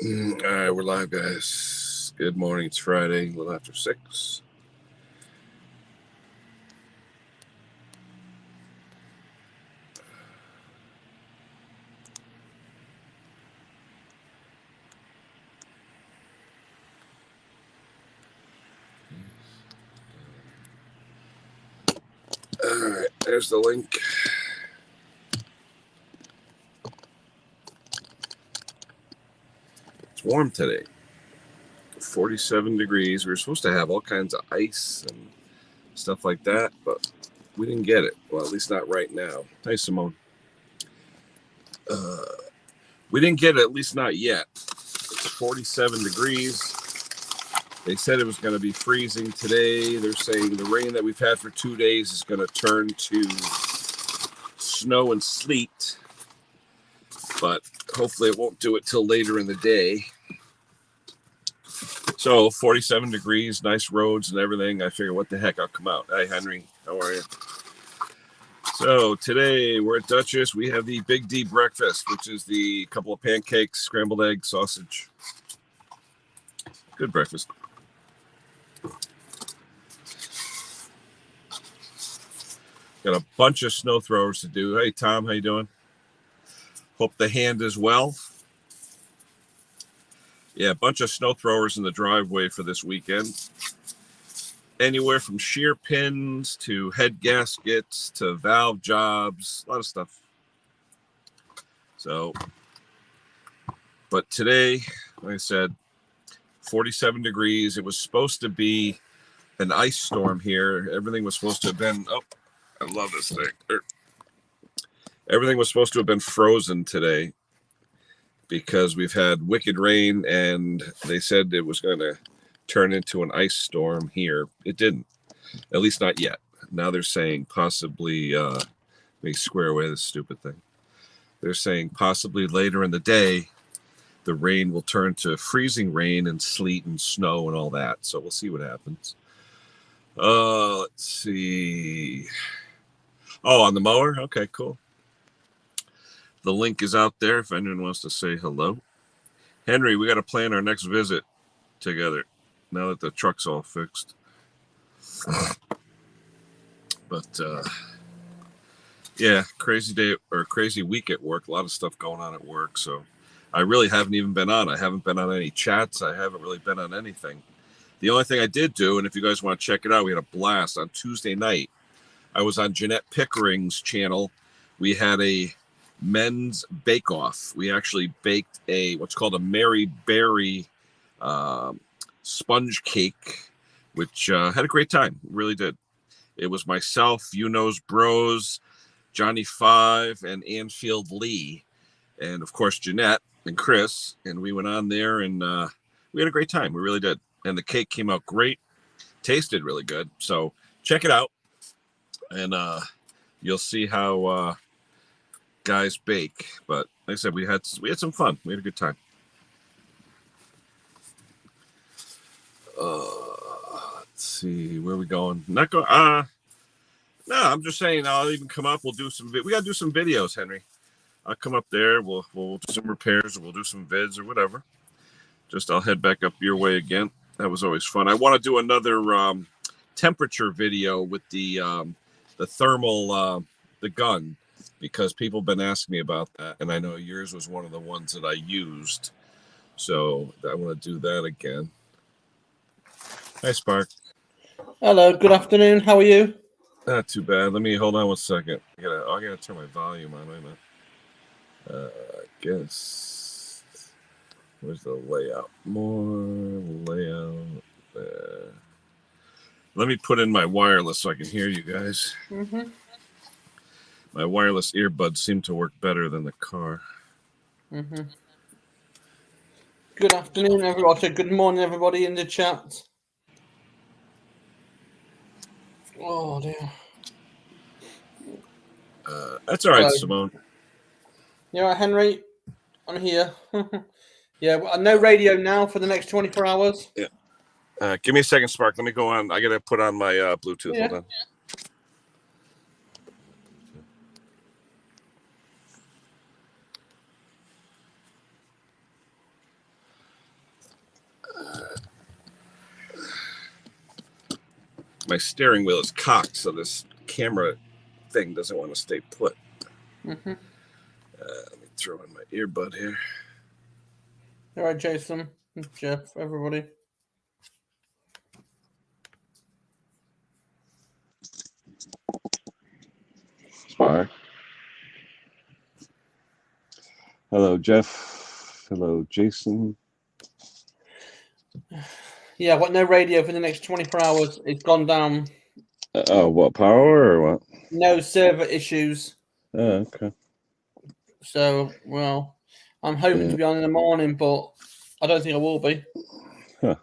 All right, we're live, guys. Good morning. It's Friday, a little after 6. All right, there's the link. It's warm today. 47 degrees. We were supposed to have all kinds of ice and stuff like that, but we didn't get it. Well, at least not right now. Hi, Simone. We didn't get it, at least not yet. It's 47 degrees. They said it was going to be freezing today. They're saying the rain that we've had for 2 days is going to turn to snow and sleet, but hopefully it won't do it till later in the day. So 47 degrees, nice roads and everything. I figure, what the heck, I'll come out. Hi, Henry. How are you? So today we're at Duchess. We have the Big D breakfast, which is the couple of pancakes, scrambled egg, sausage. Good breakfast. Got a bunch of snow throwers to do. Hey, Tom, how you doing? Hope the hand is well. Yeah, a bunch of snow throwers in the driveway for this weekend. Anywhere from shear pins to head gaskets to valve jobs, a lot of stuff. So, but today, like I said, 47 degrees. It was supposed to be an ice storm here. Everything was supposed to have been, oh, I love this thing. Everything was supposed to have been frozen today because we've had wicked rain, and they said it was going to turn into an ice storm here. It didn't, at least not yet. Now they're saying possibly, let me square away this stupid thing. They're saying possibly later in the day, the rain will turn to freezing rain and sleet and snow and all that. So we'll see what happens. Let's see. Oh, on the mower? Okay, cool. The link is out there if anyone wants to say hello. Henry, we got to plan our next visit together now that the truck's all fixed. But, yeah, crazy day or crazy week at work. A lot of stuff going on at work. So I really haven't even been on. I haven't been on any chats. I haven't really been on anything. The only thing I did do, and if you guys want to check it out, we had a blast on Tuesday night. I was on Jeanette Pickering's channel. We had a men's bake-off. We actually baked what's called a Mary Berry sponge cake, which had a great time. Really did. It was myself, Bros, Johnny Five, and Anfield Lee, and of course Jeanette and Chris. And we went on there, and we had a great time. We really did. And the cake came out great. Tasted really good. So check it out, and you'll see how guys bake. But like I said, we had some fun. We had a good time. Let's see, where are we going? Not going. No, I'm just saying I'll even come up. We'll do some. We got to do some videos, Henry. I'll come up there. We'll do some repairs, or we'll do some vids or whatever. Just I'll head back up your way again. That was always fun. I want to do another temperature video with the thermal the gun, because people have been asking me about that, and I know yours was one of the ones that I used. So I want to do that again. Hi, Spark. Hello, good afternoon. How are you? Not too bad. Let me hold on 1 second. I gotta turn my volume on. Wait a minute. I guess. Where's the layout? More layout. Let me put in my wireless so I can hear you guys. Mm-hmm. My wireless earbuds seem to work better than the car. Mm-hmm. Good afternoon, everybody. Good morning, everybody in the chat. Oh, dear. That's all right, Hello. Simone. You all right, Henry? I'm here. Yeah, well, no radio now for the next 24 hours. Yeah. Give me a second, Spark. Let me go on. I got to put on my Bluetooth. Yeah. Hold on. my steering wheel is cocked, so this camera thing doesn't want to stay put. Mm-hmm. Let me throw in my earbud here. All right, Jason, Jeff, everybody. Hi. Hello, Jeff. Hello, Jason. Yeah, I've got no radio for the next 24 hours. It's gone down. Oh, what, power or what? No server issues. Oh, okay. So, well, I'm hoping to be on in the morning, but I don't think I will be. Huh.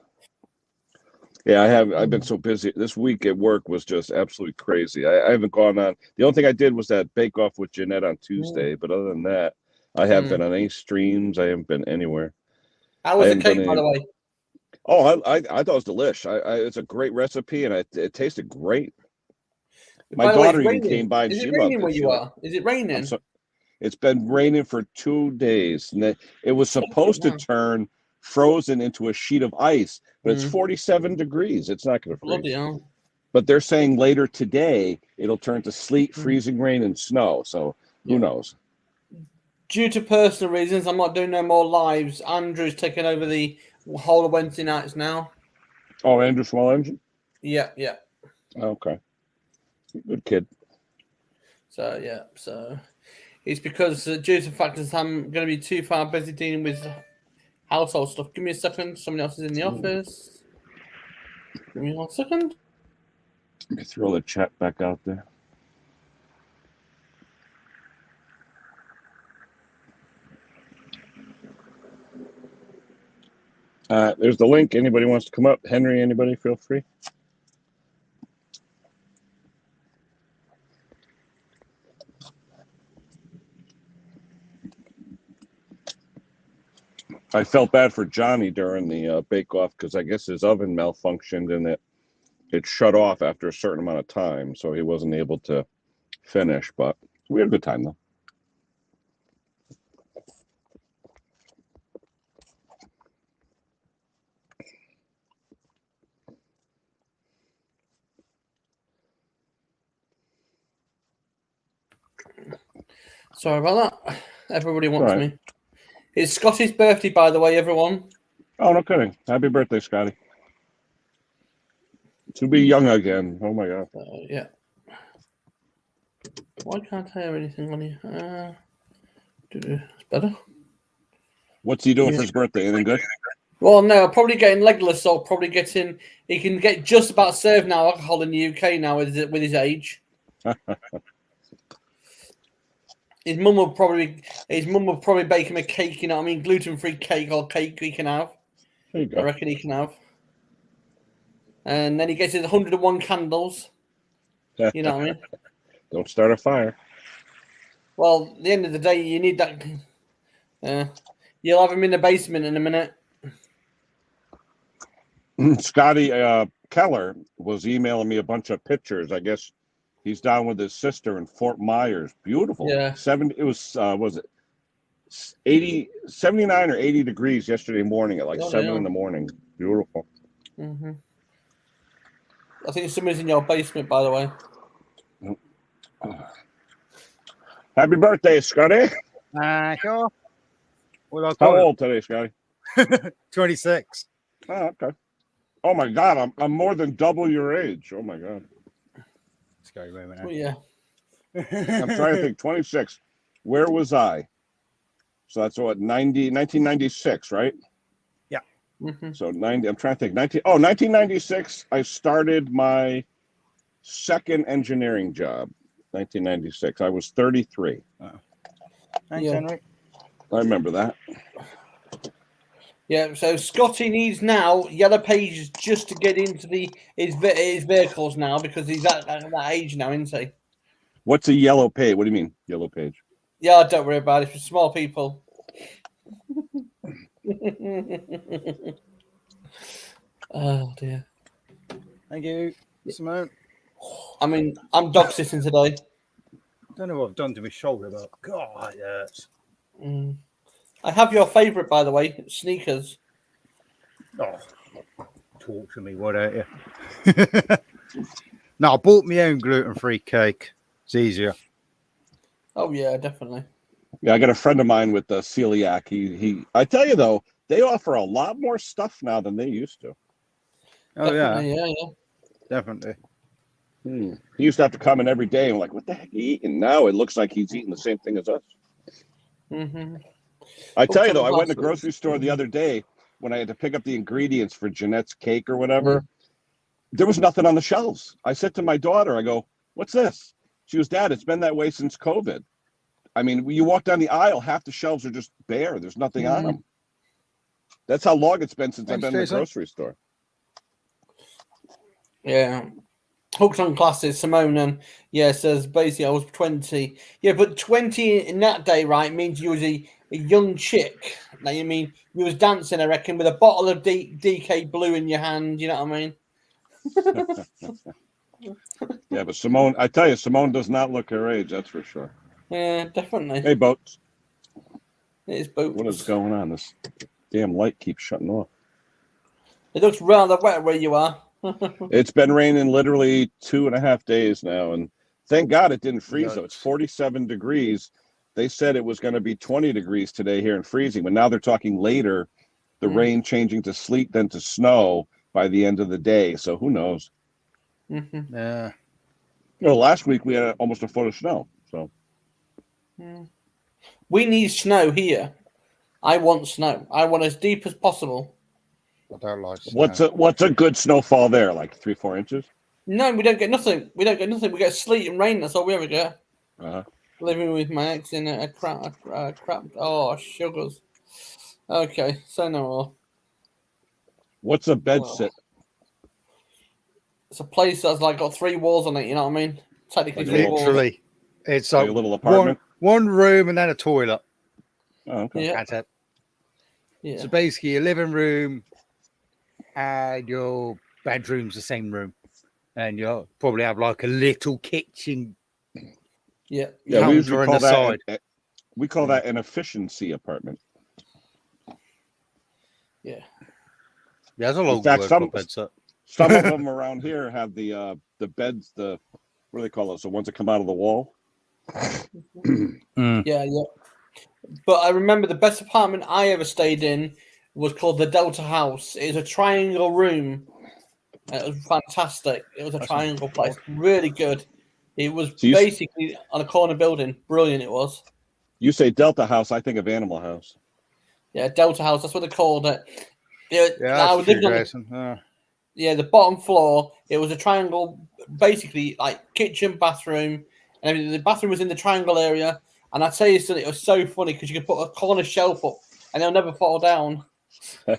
Yeah, I've been so busy. This week at work was just absolutely crazy. I haven't gone on. The only thing I did was that bake off with Jeanette on Tuesday. But other than that, I haven't been on any streams. I haven't been anywhere. How was the cake, by the way? Oh, I thought it was delish. It's a great recipe, and it tasted great. My daughter even came by and she loved it. Where you are? Is it raining? It's been raining for 2 days, and it was supposed to turn frozen into a sheet of ice, but it's 47 degrees. It's not going to freeze. Bloody hell. But they're saying later today it'll turn to sleet, freezing rain, and snow. So who knows? Due to personal reasons, I'm not doing no more lives. Andrew's taking over the whole of Wednesday nights now. Oh, Andrew Small Engine? Yeah. Okay. Good kid. So, yeah. So, it's because due to the fact that I'm going to be too far busy dealing with household stuff. Give me a second. Somebody else is in the office. Give me 1 second. Let me throw the chat back out there. There's the link. Anybody wants to come up? Henry, anybody, feel free. I felt bad for Johnny during the bake-off because I guess his oven malfunctioned and it shut off after a certain amount of time, so he wasn't able to finish. But we had a good time, though. Sorry about that. Everybody wants me. It's Scotty's birthday, by the way, everyone. Oh, no kidding. Happy birthday, Scotty. To be young again. Oh, my God. Yeah. Why can't I hear anything on here? It's better. What's he doing for his birthday? Anything good? Well, no, probably getting legless, or probably getting. He can get just about served now alcohol in the UK now with his age. His mum will probably bake him a cake. You know what I mean? Gluten-free cake or cake he can have. There you go. I reckon he can have. And then he gets his 101 candles. You know what I mean? Don't start a fire. Well, at the end of the day, you need that. You'll have him in the basement in a minute. Scotty Keller was emailing me a bunch of pictures. I guess he's down with his sister in Fort Myers. Beautiful. Yeah. 70. It was it 79 or 80 degrees yesterday morning at like 7 in the morning. Beautiful. Mm-hmm. I think somebody's in your basement, by the way. Happy birthday, Scotty. Sure. How old today, Scotty? 26. Oh, okay. Oh my God, I'm more than double your age. Oh my God. Scary moment. Oh, yeah. I'm trying to think. 26. Where was I? So that's what 1996, right? Yeah. Mm-hmm. So 90. I'm trying to think. 1996. I started my second engineering job. 1996. I was 33. Thanks, Henry. I remember that. Yeah, so Scotty needs now yellow pages just to get into his vehicles now because he's at that age now, isn't he? What's a yellow page? What do you mean, yellow page? Yeah, don't worry about it. It's for small people. Oh, dear. Thank you, Simone. I mean, I'm dog sitting today. I don't know what I've done to my shoulder, but God, it hurts. I have your favourite, by the way, sneakers. Oh, talk to me, why don't you? No, I bought my own gluten-free cake. It's easier. Oh yeah, definitely. Yeah, I got a friend of mine with celiac. I tell you though, they offer a lot more stuff now than they used to. Oh Definitely, yeah, yeah. definitely. He used to have to come in every day and like, what the heck are you eating? Now it looks like he's eating the same thing as us. Mm-hmm. I tell you Hooked though, on I went in the glasses. grocery store the other day when I had to pick up the ingredients for Jeanette's cake or whatever. Mm. There was nothing on the shelves. I said to my daughter, I go, what's this? She goes, Dad, it's been that way since COVID. I mean, you walk down the aisle, half the shelves are just bare. There's nothing on them. That's how long it's been since I've been in the grocery store. Yeah. Hooked on glasses, Simone, and yeah, says basically I was 20. Yeah, but 20 in that day, right, means you was a young chick. Like, you mean you was dancing, I reckon, with a bottle of DK Blue in your hand, you know what I mean? Yeah, but Simone, I tell you, Simone does not look her age, that's for sure. Yeah, definitely. Hey, Boats. It is Boats. What is going on? This damn light keeps shutting off. It looks rather wet where you are. It's been raining literally 2.5 days now, and thank God it didn't freeze though. It's 47 degrees. They said it was going to be 20 degrees today here in freezing, but now they're talking later, the rain changing to sleet, then to snow by the end of the day. So who knows? Yeah. You know, last week we had almost a foot of snow. So we need snow here. I want snow. I want as deep as possible. I don't like snow. What's a good snowfall there? Like 3-4 inches? No, we don't get nothing. We don't get nothing. We get sleet and rain. That's all we ever get. Uh-huh. Living with my ex in a crap. Oh, sugars. Okay, so no more. What's a bed sit? It's a place that's like got 3 walls on it. You know what I mean? Technically, Like 3 walls. Literally, it's like a little apartment. One room and then a toilet. Oh, okay. Yeah. That's it. Yeah. So basically, your living room and your bedroom's the same room, and you'll probably have like a little kitchen. Yeah. Yeah, we usually call that we call that an efficiency apartment. Yeah. There's a lot In fact, of beds up. Some of them around here have the beds, what do they call those? The ones that come out of the wall. Yeah. But I remember the best apartment I ever stayed in was called the Delta House. It was a triangle room. It was fantastic. It was a triangle place. Really good. It was basically on a corner building. Brilliant it was. You say Delta House, I think of Animal House. Yeah, Delta House. That's what they called it. That's true, Jason. The bottom floor. It was a triangle, basically like kitchen, bathroom, and everything. The bathroom was in the triangle area. And I tell you something, it was so funny because you could put a corner shelf up and they'll never fall down. I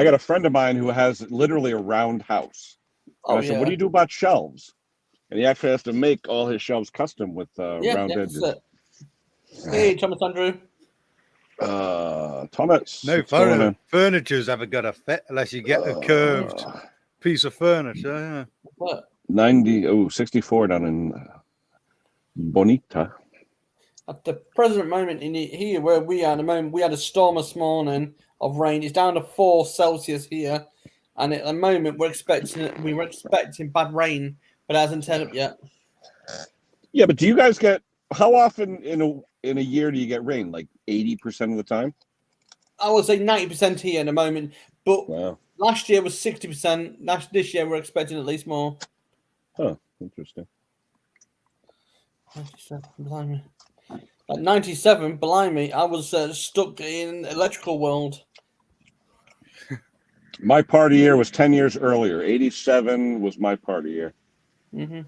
got a friend of mine who has literally a round house. And I said, what do you do about shelves? And he actually has to make all his shelves custom with round edges. Hey, Thomas Andrew. Thomas. No furniture's ever got a fit unless you get a curved piece of furniture. What? 64 down in Bonita. At the present moment here where we are at the moment, we had a storm this morning of rain. It's down to 4 Celsius here, and at the moment we were expecting bad rain, but it hasn't turned up yet. Yeah, but do you guys get how often in a year do you get rain? Like 80% of the time? I would say 90% here in the moment, but last year was 60%. This year we're expecting at least more. Huh, interesting. 97, blimey. At 97, blimey, I was stuck in electrical world. My party year was 10 years earlier. 87 was my party year. Mm-hmm.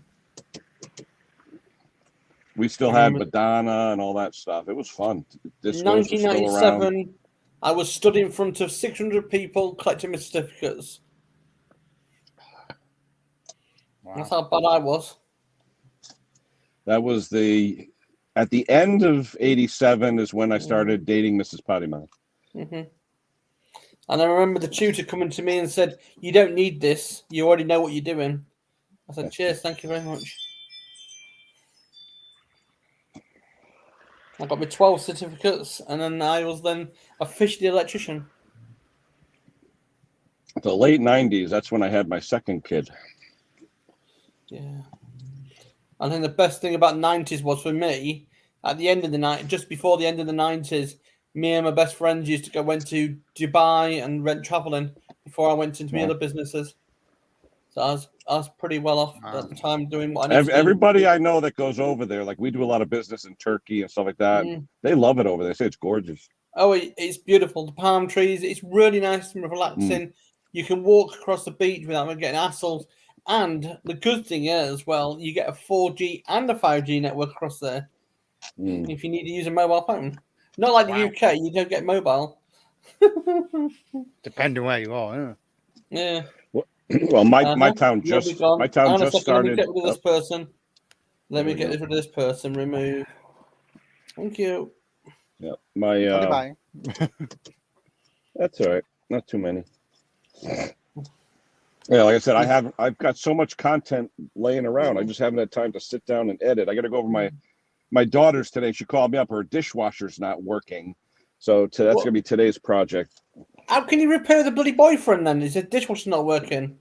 We still had Madonna and all that stuff. It was fun. In 1997, I was stood in front of 600 people collecting my certificates. Wow. That's how bad I was. That was at the end of 87 is when I started dating Mrs. Pottyman. Mm-hmm. And I remember the tutor coming to me and said, "You don't need this. You already know what you're doing." I said, "Cheers, thank you very much." I got my 12 certificates, and then I was then officially an electrician. The late 90s, that's when I had my second kid. Yeah. I think the best thing about 90s was for me, at the end of the night, just before the end of the 90s, me and my best friends used to went to Dubai and went traveling before I went into my other businesses. So I was pretty well off at the time doing what I needed to do. Everybody I know that goes over there, like we do a lot of business in Turkey and stuff like that. They love it over there. They say it's gorgeous. Oh, it's beautiful. The palm trees, it's really nice and relaxing. You can walk across the beach without getting hassled. And the good thing is, as well, you get a 4G and a 5G network across there if you need to use a mobile phone. Not like the UK, you don't get mobile. Depending where you are, Yeah. Well, my town just started. Let me get rid of this person. Let me get rid of this person. Remove. Thank you. Yeah, Bye. That's all right. Not too many. Yeah, like I said, I've got so much content laying around. I just haven't had time to sit down and edit. I got to go over my daughter's today. She called me up. Her dishwasher's not working, so that's gonna be today's project. How can you repair the bloody boyfriend then? Is the dishwasher not working?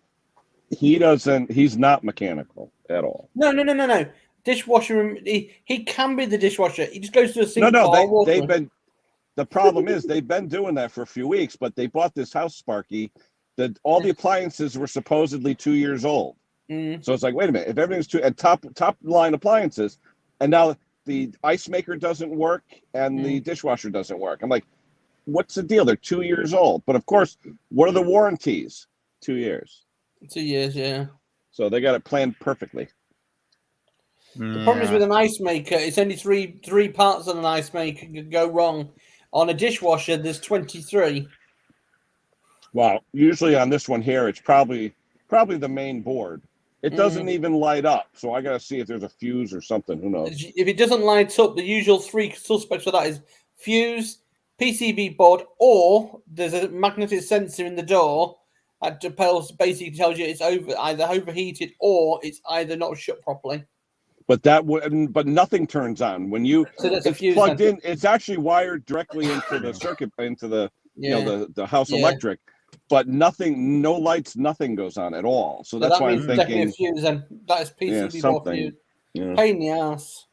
He's not mechanical at all. No. Dishwasher. He can be the dishwasher. He just goes to a sink. The problem is they've been doing that for a few weeks, but they bought this house, Sparky, that all the appliances were supposedly 2 years old. So it's like, wait a minute, if everything's top line appliances, and now the ice maker doesn't work and the dishwasher doesn't work. I'm like, what's the deal? They're 2 years old. But of course, what are the warranties? 2 years. 2 years, yeah. So they got it planned perfectly. The problem is with an ice maker, it's only three parts on an ice maker can go wrong. On a dishwasher, there's 23. Wow. Usually on this one here, it's probably the main board. It doesn't even light up. So I got to see if there's a fuse or something. Who knows? If it doesn't light up, the usual three suspects for that is fuse, PCB board, or there's a magnetic sensor in the door that basically tells you it's either overheated or it's either not shut properly. But nothing turns on when it's plugged in. It's actually wired directly into the circuit, into the the house electric. But nothing, no lights, nothing goes on at all. So that's why I'm thinking definitely a fuse, and that is PCB board fuse. Yeah. Pain in the ass.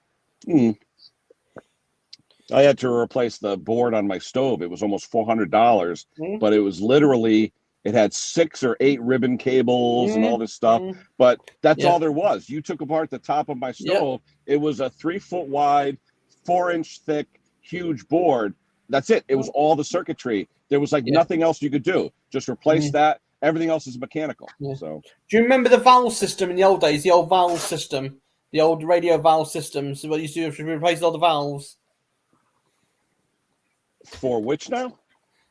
I had to replace the board on my stove. It was almost $400, but it was literally. It had 6 or 8 ribbon cables and all this stuff, but that's all there was. You took apart the top of my stove. It was a 3-foot wide, 4-inch thick, huge board. That's it. It was all the circuitry. There was nothing else you could do. Just replace that. Everything else is mechanical. Yeah. So, do you remember the valve system in the old days? The old valve system, the old radio valve systems. What you used to do to replace all the valves. For which now?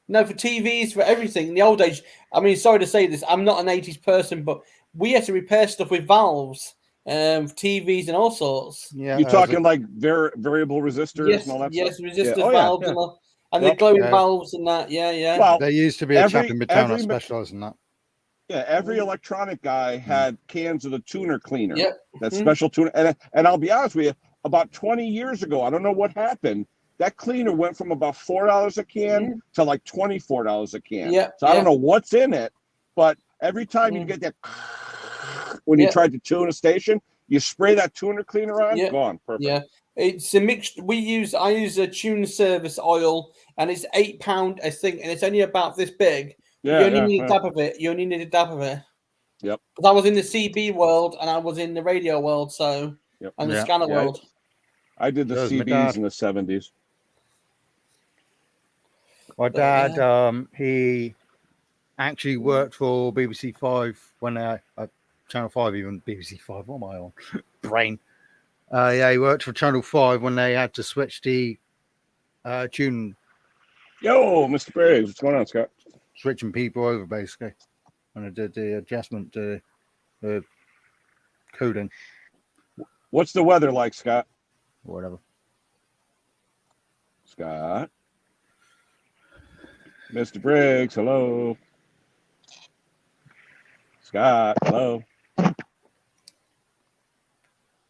No, for TVs, for everything. In the old age, I mean, sorry to say this, I'm not an 80s person, but we had to repair stuff with valves, TVs and all sorts. Yeah, you're talking like variable resistors and all that stuff? Yes, resistor valves and the glowing valves and that. Yeah. Well, there used to be a chap in Midtown that specialized in that. Yeah, every electronic guy had cans of the tuner cleaner. That special tuner. And I'll be honest with you, about 20 years ago, I don't know what happened. That cleaner went from about $4 a can to like $24 a can. So I don't know what's in it, but every time you get that when you tried to tune a station, you spray that tuner cleaner on, gone. Perfect. Yeah. It's a mixed. I use a tune service oil, and it's £8, I think, and it's only about this big. You only need a dab of it. Yep. Because I was in the CB world and I was in the radio world, and the scanner world. I did the CBs in the 70s. My dad, he actually worked for BBC 5 when Channel 5, even BBC 5. What am I on? Brain. He worked for Channel 5 when they had to switch the tune. Yo, Mr. Briggs, what's going on, Scott? Switching people over, basically. And I did the adjustment to the coding. What's the weather like, Scott? Whatever. Scott? Mr. Briggs, hello. Scott, hello.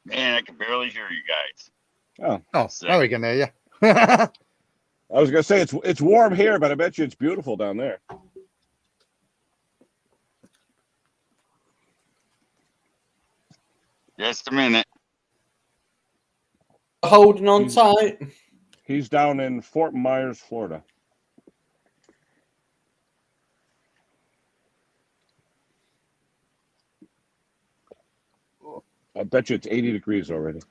Man, I can barely hear you guys. Oh, there we go. There, yeah. I was gonna say it's warm here, but I bet you it's beautiful down there. Just a minute. Holding on tight. He's down in Fort Myers, Florida. I bet you it's 80 degrees already.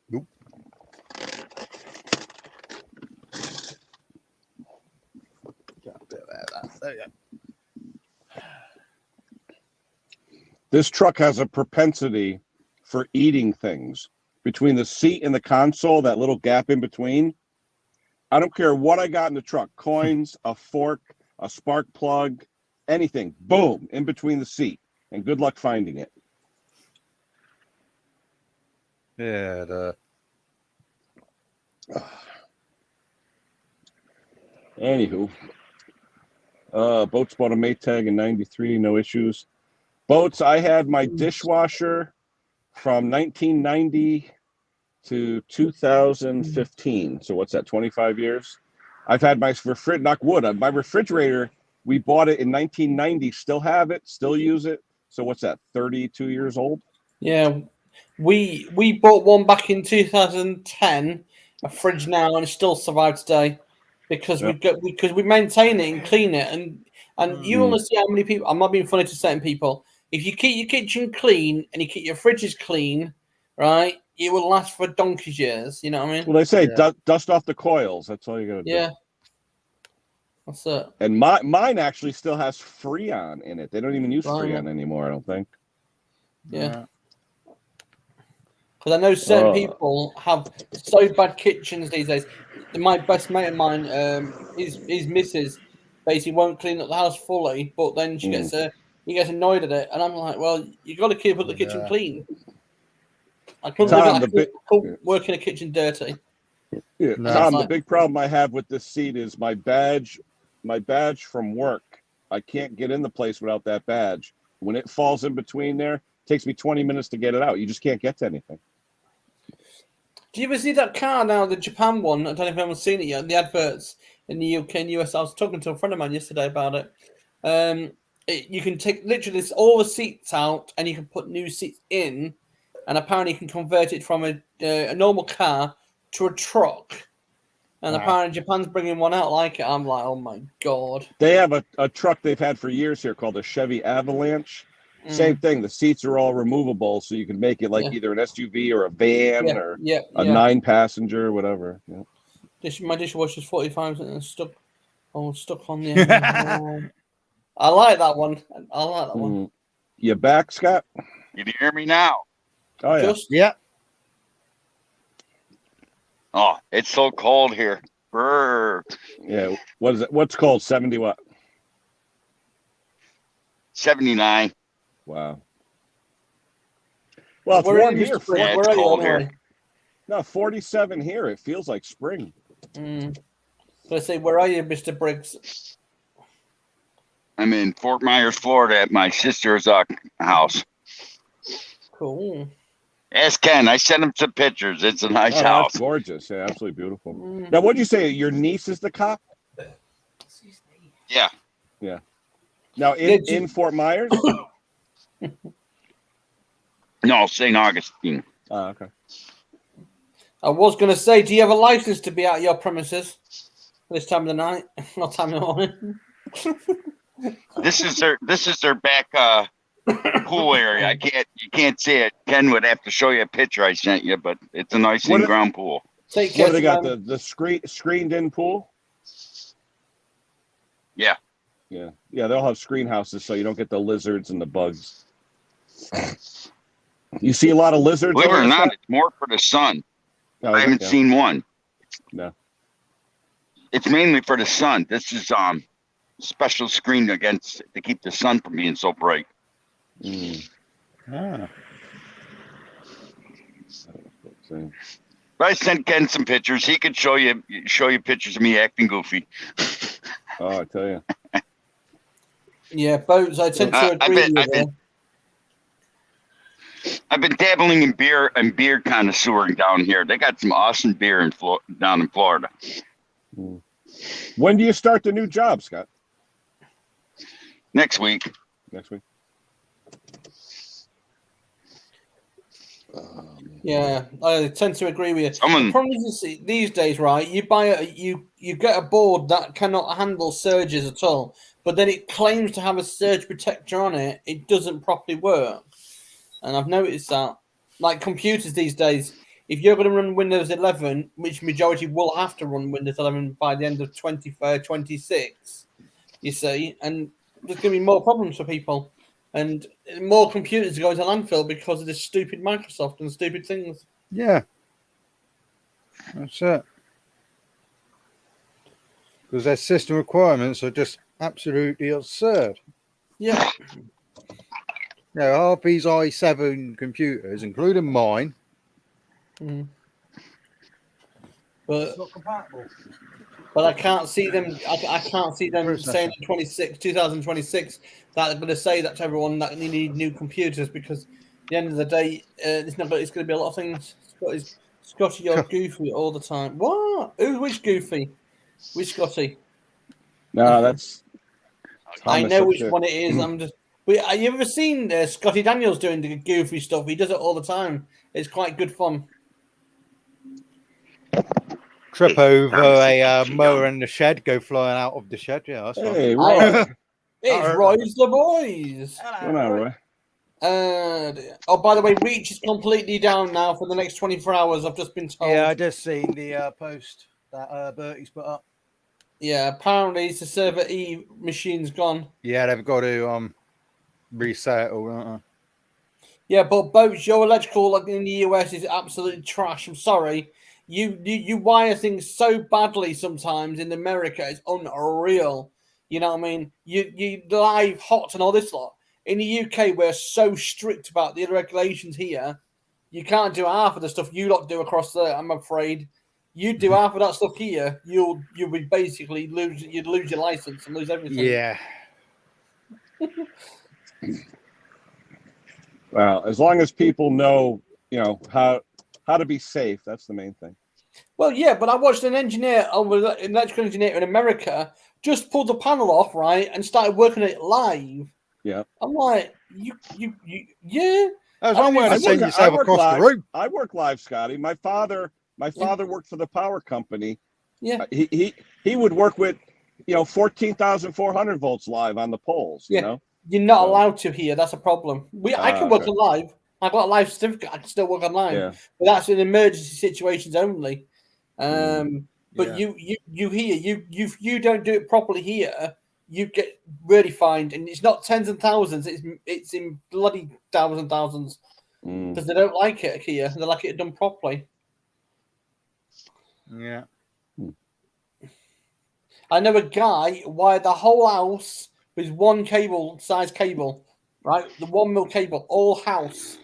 Nope. There you go. This truck has a propensity for eating things. Between the seat and the console, that little gap in between, I don't care what I got in the truck, coins, a fork, a spark plug, anything, boom, in between the seat. And good luck finding it. Yeah, Anywho, Boats bought a Maytag in '93, no issues. Boats, I had my dishwasher from 1990 to 2015. So what's that, 25 years? I've had my refrigerator, knock wood, my refrigerator, we bought it in 1990, still have it, still use it. So what's that, 32 years old? Yeah, we bought one back in 2010, a fridge now, and it still survives today because we maintain it and clean it, and you want to see how many people. I'm not being funny to certain people. If you keep your kitchen clean and you keep your fridges clean, right, it will last for donkey's years. You know what I mean? Well, they say dust off the coils. That's all you got to do. Yeah. That's it. And mine actually still has Freon in it. They don't even use Right. Freon anymore, I don't think. Yeah. Because I know certain people have so bad kitchens these days. My best mate of mine, his missus basically won't clean up the house fully, but then he gets annoyed at it, and I'm like, well, you got to keep up the kitchen clean. I couldn't work in a kitchen dirty. Yeah, No. Tom, the big problem I have with this seat is my badge from work. I can't get in the place without that badge. When it falls in between there, it takes me 20 minutes to get it out. You just can't get to anything. Do you ever see that car now, the Japan one? I don't know if anyone's seen it yet. The adverts in the UK and US. I was talking to a friend of mine yesterday about it. You can take literally all the seats out and you can put new seats in, and apparently you can convert it from a normal car to a truck. And apparently Japan's bringing one out like it. I'm like, oh my God. They have a truck they've had for years here called a Chevy Avalanche. Same thing. The seats are all removable, so you can make it like either an SUV or a van or a 9-passenger, whatever. Yeah. My dishwasher's 45 and stuck on the end. I like that one. I like that one. You back, Scott? Can you hear me now? Oh, yeah. Yeah. Oh, it's so cold here. Brr. Yeah. What is it? What's called 70 what? 79. Wow. Well, it's warm here. Yeah, it's cold here. No, 47 here. It feels like spring. Let's say, where are you, Mr. Briggs? I'm in Fort Myers, Florida at my sister's house. Cool. Ask Ken. I sent him some pictures. It's a nice house. That's gorgeous. Yeah, absolutely beautiful. Now, what'd you say? Your niece is the cop? Yeah. Yeah. Now, in Fort Myers? No, St. Augustine. Oh, okay. I was going to say, do you have a license to be out of your premises this time of the night? Not time of the morning. This is their back pool area. You can't see it. Ken would have to show you a picture I sent you, but it's a nice in-ground pool. What do they got? The screened in pool? Yeah. Yeah. Yeah, they'll have screen houses so you don't get the lizards and the bugs. You see a lot of lizards? Believe it or not, it's more for the sun. Oh, I haven't seen one. No. It's mainly for the sun. This is special screen to keep the sun from being so bright. Ah. But I sent Ken some pictures. He could show you pictures of me acting goofy. Oh, I tell you. Yeah, boats. I tend to agree with you. I've been dabbling in beer and beer connoisseuring down here. They got some awesome beer down in Florida. When do you start the new job, Scott? Next week. Next week. Yeah, I tend to agree with you. Someone- The problem is these days, right? You buy you get a board that cannot handle surges at all, but then it claims to have a surge protector on it. It doesn't properly work, and I've noticed that. Like computers these days, if you're going to run Windows 11, which majority will have to run Windows 11 by the end of 26, you see, and there's going to be more problems for people. And more computers are going to landfill because of this stupid Microsoft and stupid things. Yeah. That's it. Because their system requirements are just absolutely absurd. Yeah. Yeah, RP's i7 computers, including mine, But not compatible. But I can't see them. I can't see them saying in 2026 that they're going to say that to everyone that they need new computers because at the end of the day, it's not. It's going to be a lot of things. Scotty, you're goofy all the time. What? Which goofy? Which Scotty? No, that's. I Thomas know up which there. one it is. I'm just. Have you ever seen Scotty Daniels doing the goofy stuff? He does it all the time. It's quite good fun. Trip over a mower in the shed, go flying out of the shed. Yeah, that's fine. Hey, Roy. It's Roy's the boys. Come on, Roy. Oh, by the way, Reach is completely down now for the next 24 hours. I've just been told. Yeah, I just seen the post that Bertie's put up. Yeah, apparently it's the server E machine's gone. Yeah, they've got to reset it all, don't they? Yeah, but boats, your electrical like in the US is absolutely trash. I'm sorry. You wire things so badly sometimes in America. It's unreal. You know what I mean? You live hot and all this lot. In the UK, we're so strict about the regulations here. You can't do half of the stuff you lot do across there. I'm afraid. You do half of that stuff here, you'll be basically you'd lose your license and lose everything. Yeah. Well, as long as people know, how to be safe, that's the main thing. Well, yeah, but I watched an electrical engineer in America just pulled the panel off, right, and started working it live. Yeah. I'm like, yeah. As long as you send yourself across live. the room. I work live, Scotty. My father worked for the power company. Yeah. He would work with, 14,400 volts live on the poles. Yeah. You know. You're not allowed to here. That's a problem. I can work okay. on live. I've got a live certificate. I can still work online, but that's in emergency situations only. But you don't do it properly here, you get really fined, and it's not tens and thousands. It's in bloody thousands because they don't like it here. They like it done properly. Yeah. I know a guy wired the whole house with one size cable, right? The 1 mil cable, all house.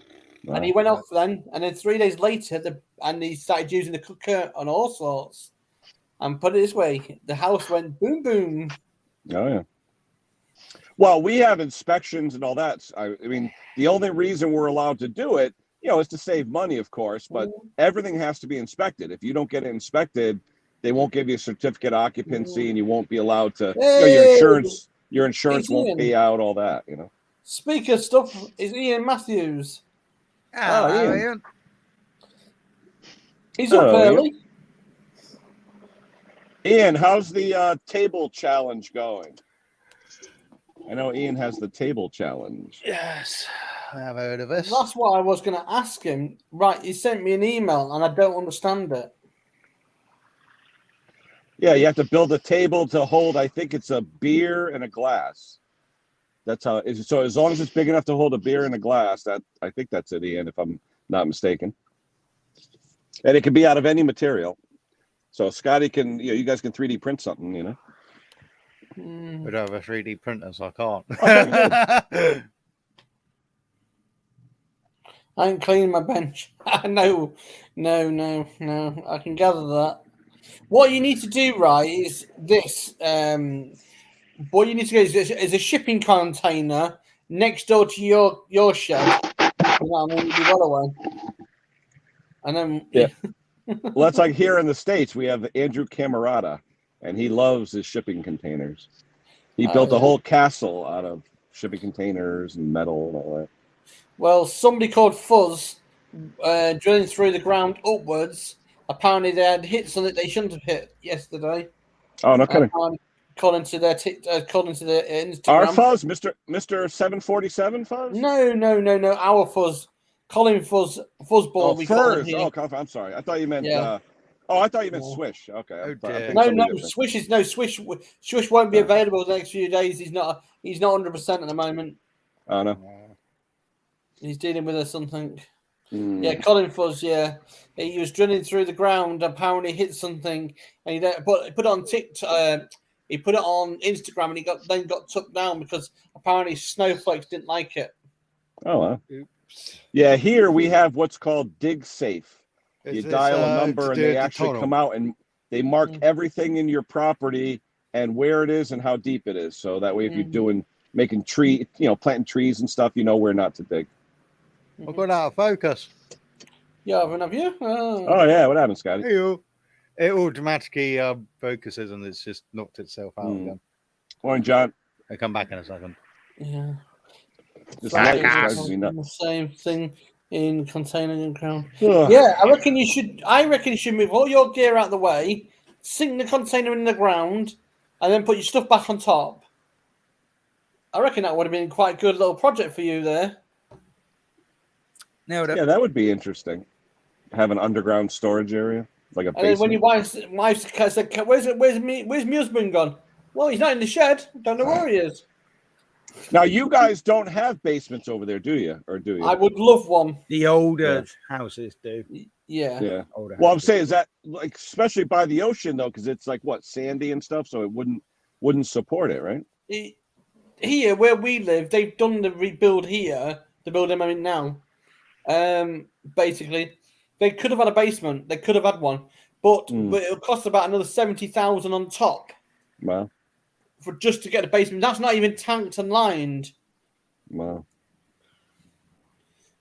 Wow. And he went off then, and then 3 days later, he started using the cooker and all sorts. And put it this way, the house went boom, boom. Oh, yeah. Well, we have inspections and all that. I mean, the only reason we're allowed to do it, is to save money, of course, but everything has to be inspected. If you don't get it inspected, they won't give you a certificate of occupancy and you won't be allowed to, your insurance won't pay out, all that, Speaker of stuff is Ian Matthews. Oh, Ian. He's up early. Ian, how's the table challenge going? I know Ian has the table challenge. Yes, I have heard of this. That's what I was going to ask him. Right, he sent me an email and I don't understand it. Yeah, you have to build a table to hold, I think it's a beer and a glass. That's how it is. So as long as it's big enough to hold a beer and a glass, I think that's it, Ian, if I'm not mistaken. And it can be out of any material. So Scotty can, you guys can 3D print something, We don't have a 3D printer, so I can't. I ain't cleaning my bench. No. I can gather that. What you need to do, right, is this. what you need to get is a shipping container next door to your shed. You know what I mean? You'd be well away. And then Yeah. Well, that's like here in the States, we have Andrew Camerata, and he loves his shipping containers. He built a whole castle out of shipping containers and metal and all that. Well, somebody called Fuzz drilling through the ground upwards. Apparently, they had hit something they shouldn't have hit yesterday. Oh, no kidding. According to their Instagram. Our Fuzz, Mr. 747 Fuzz? No. Our Fuzz. Colin Fuzzball. Oh, we call him Fuzz. here. Oh, I'm sorry. I thought you meant. Yeah. I thought you meant Swish. Okay. Swish won't be available the next few days. He's not 100% at the moment. Oh no. He's dealing with something. Mm. Yeah, Colin Fuzz. Yeah, he was drilling through the ground. Apparently, hit something, and he put it on TikTok. He put it on Instagram, and he got took down because apparently snowflakes didn't like it. Oh wow. Yeah, here we have what's called Dig Safe. You dial a number and they actually come out and they mark everything in your property and where it is and how deep it is. So that way, if you're planting trees and stuff, you know where not to dig. I've got out of focus. Yeah, have you? Oh yeah, what happened, Scotty? It automatically focuses and it's just knocked itself out again. Morning, John. I'll come back in a second. Yeah. The same thing in containing and ground. Yeah, I reckon you should move all your gear out of the way, sink the container in the ground, and then put your stuff back on top. I reckon that would have been quite a good little project for you there. Yeah, that would be interesting. Have an underground storage area, like a basement. And then when your wife said, "Where's my husband gone?" Well, he's not in the shed. Don't know where he is. Now, you guys don't have basements over there, do you? Or do you? I would love one. The older houses do. Yeah. Yeah. Older Well, I'm houses. saying is that like especially by the ocean though, because it's like what sandy and stuff, so it wouldn't support it, right? Here where we live, they've done the rebuild here. The building I'm in now. Basically, they could have had a basement. They could have had one, but it'll cost about another 70,000 on top. Wow. For just to get a basement. That's not even tanked and lined. Wow.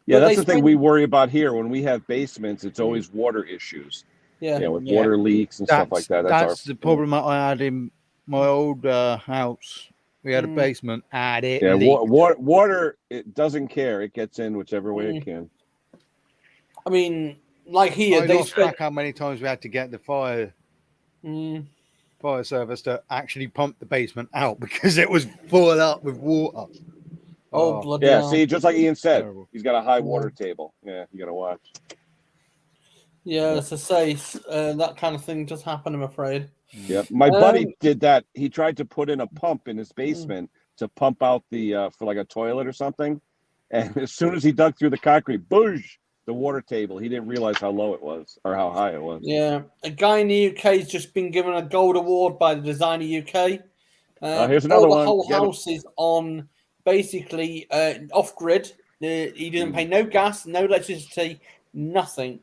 Yeah, that's the thing we worry about here. When we have basements, it's always water issues. Yeah. With water leaks and stuff like that. That's the problem that I had in my old house. We had a basement and it water, it doesn't care. It gets in whichever way it can. I mean, like here, I lost track how many times we had to get the fire service to actually pump the basement out because it was full up with water. Oh, bloody yeah. hell. See, just like Ian said, Terrible. he's got a high water table. Yeah, you got to watch. Yeah, as I say, that kind of thing does happen, I'm afraid. Yeah, my buddy did that. He tried to put in a pump in his basement to pump out the for like a toilet or something, and as soon as he dug through the concrete, boosh, the water table. He didn't realize how low it was or how high it was. Yeah, a guy in the UK has just been given a gold award by the Designer UK. Here's another one. The whole house is on basically off grid. He didn't pay no gas, no electricity, nothing.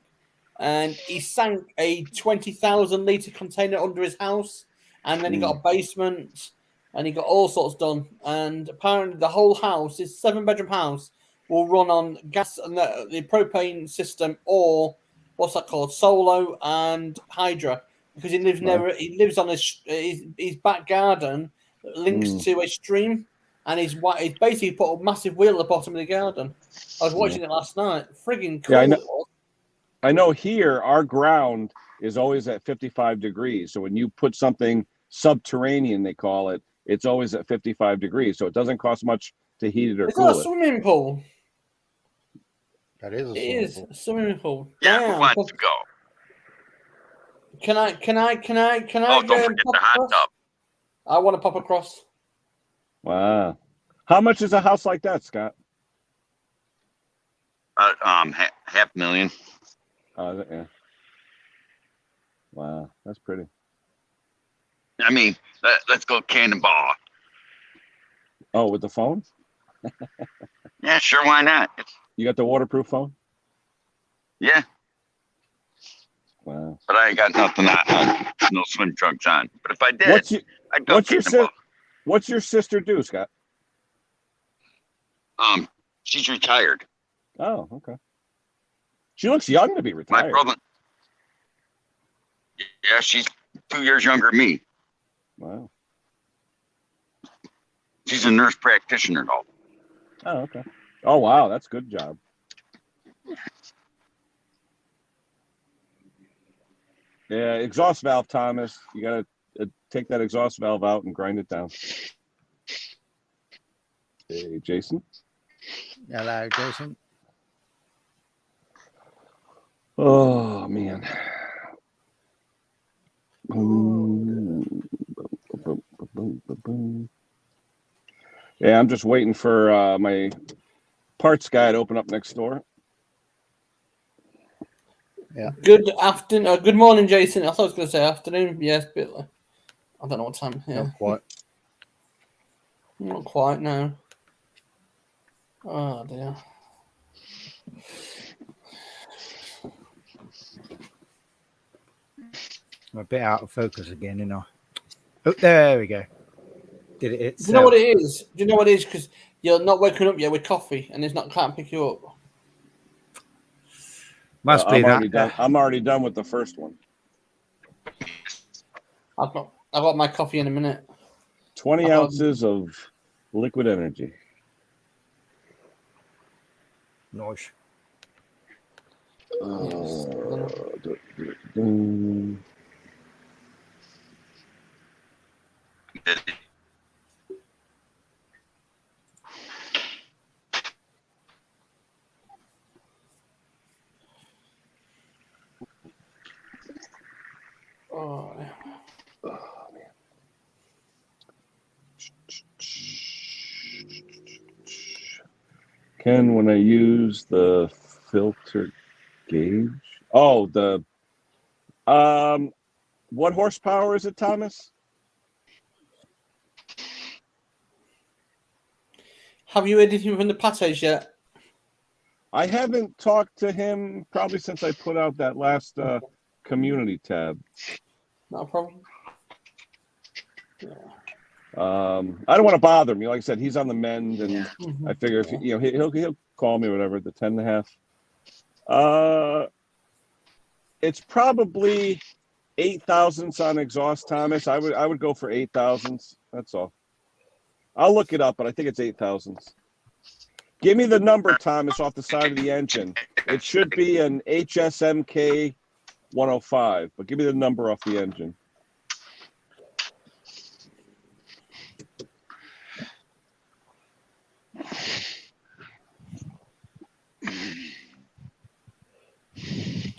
And he sank a 20,000 litre container under his house. And then he got a basement and he got all sorts done. And apparently the whole house, his 7-bedroom house, will run on gas and the propane system or what's that called? Solo and Hydra. Because he lives on his back garden that links to a stream. And he's basically put a massive wheel at the bottom of the garden. I was watching it last night. Friggin' cool. Yeah, I know here our ground is always at 55 degrees. So when you put something subterranean, they call it, it's always at 55 degrees. So it doesn't cost much to heat it or cool it. It's a swimming pool. That is a swimming pool. Yeah, who wants to go? Can I don't forget the hot tub. I want to pop across. Wow. How much is a house like that, Scott? $500,000. Yeah. Wow, that's pretty. I mean, let's go cannonball. Oh, with the phone? Yeah, sure, why not? You got the waterproof phone? Yeah. Wow. But I ain't got nothing on. No swim trunks on. But if I did, I'd go cannonball. What's your sister do, Scott? She's retired. Oh, okay. She looks young to be My retired. brother. Yeah, she's 2 years younger than me. Wow. She's a nurse practitioner, though. Oh, okay. Oh, wow. That's a good job. Yeah, exhaust valve, Thomas. You got to take that exhaust valve out and grind it down. Hey, Jason. Hello, Jason. Oh, man. Yeah, I'm just waiting for my parts guy to open up next door. Good afternoon. Good morning, Jason. I thought I was going to say afternoon. Yes, but I don't know what time. Yeah. Not quite. Not quite, no. Oh, dear. I'm a bit out of focus again, you know. Oh, there we go. Did it Do itself. you know what it is? Do you know what it is? Because you're not waking up yet with coffee and it's not can't pick you up. Must be I'm that. already done. I'm already done with the first one. I've got my coffee in a minute. 20 ounces of liquid energy. Nice. Oh, Ken, when I use the filter gauge, what horsepower is it, Thomas? have you edited from the Potholes yet? I haven't talked to him probably since I put out that last community tab. Not a problem. I don't want to bother him. Like I said, he's on the mend, and Mhm. I figure if he'll call me or whatever at the 10.5. It's probably 8 thousandths on exhaust, Thomas. I would go for 8 thousandths. That's all. I'll look it up, but I think it's 8 thousandths. Give me the number, Thomas, off the side of the engine. It should be an HSMK 105, but give me the number off the engine.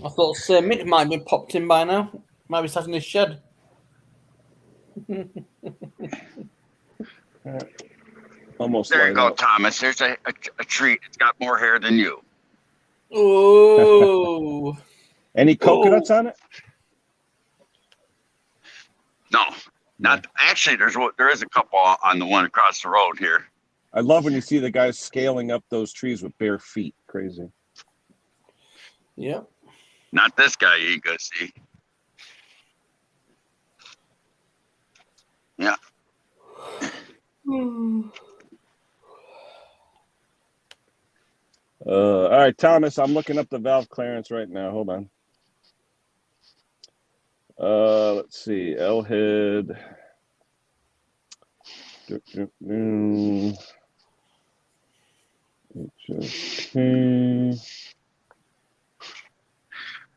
I thought Sir Mick might have been popped in by now. Might be sat in his shed. Almost. There you go, up. Thomas. There's a treat. It's got more hair than you. Oh. Any coconuts on it? No, not actually. There is a couple on the one across the road here. I love when you see the guys scaling up those trees with bare feet. Crazy. Yeah. Not this guy you go see. Yeah. All right, Thomas, I'm looking up the valve clearance right now. Hold on. Let's see. L head.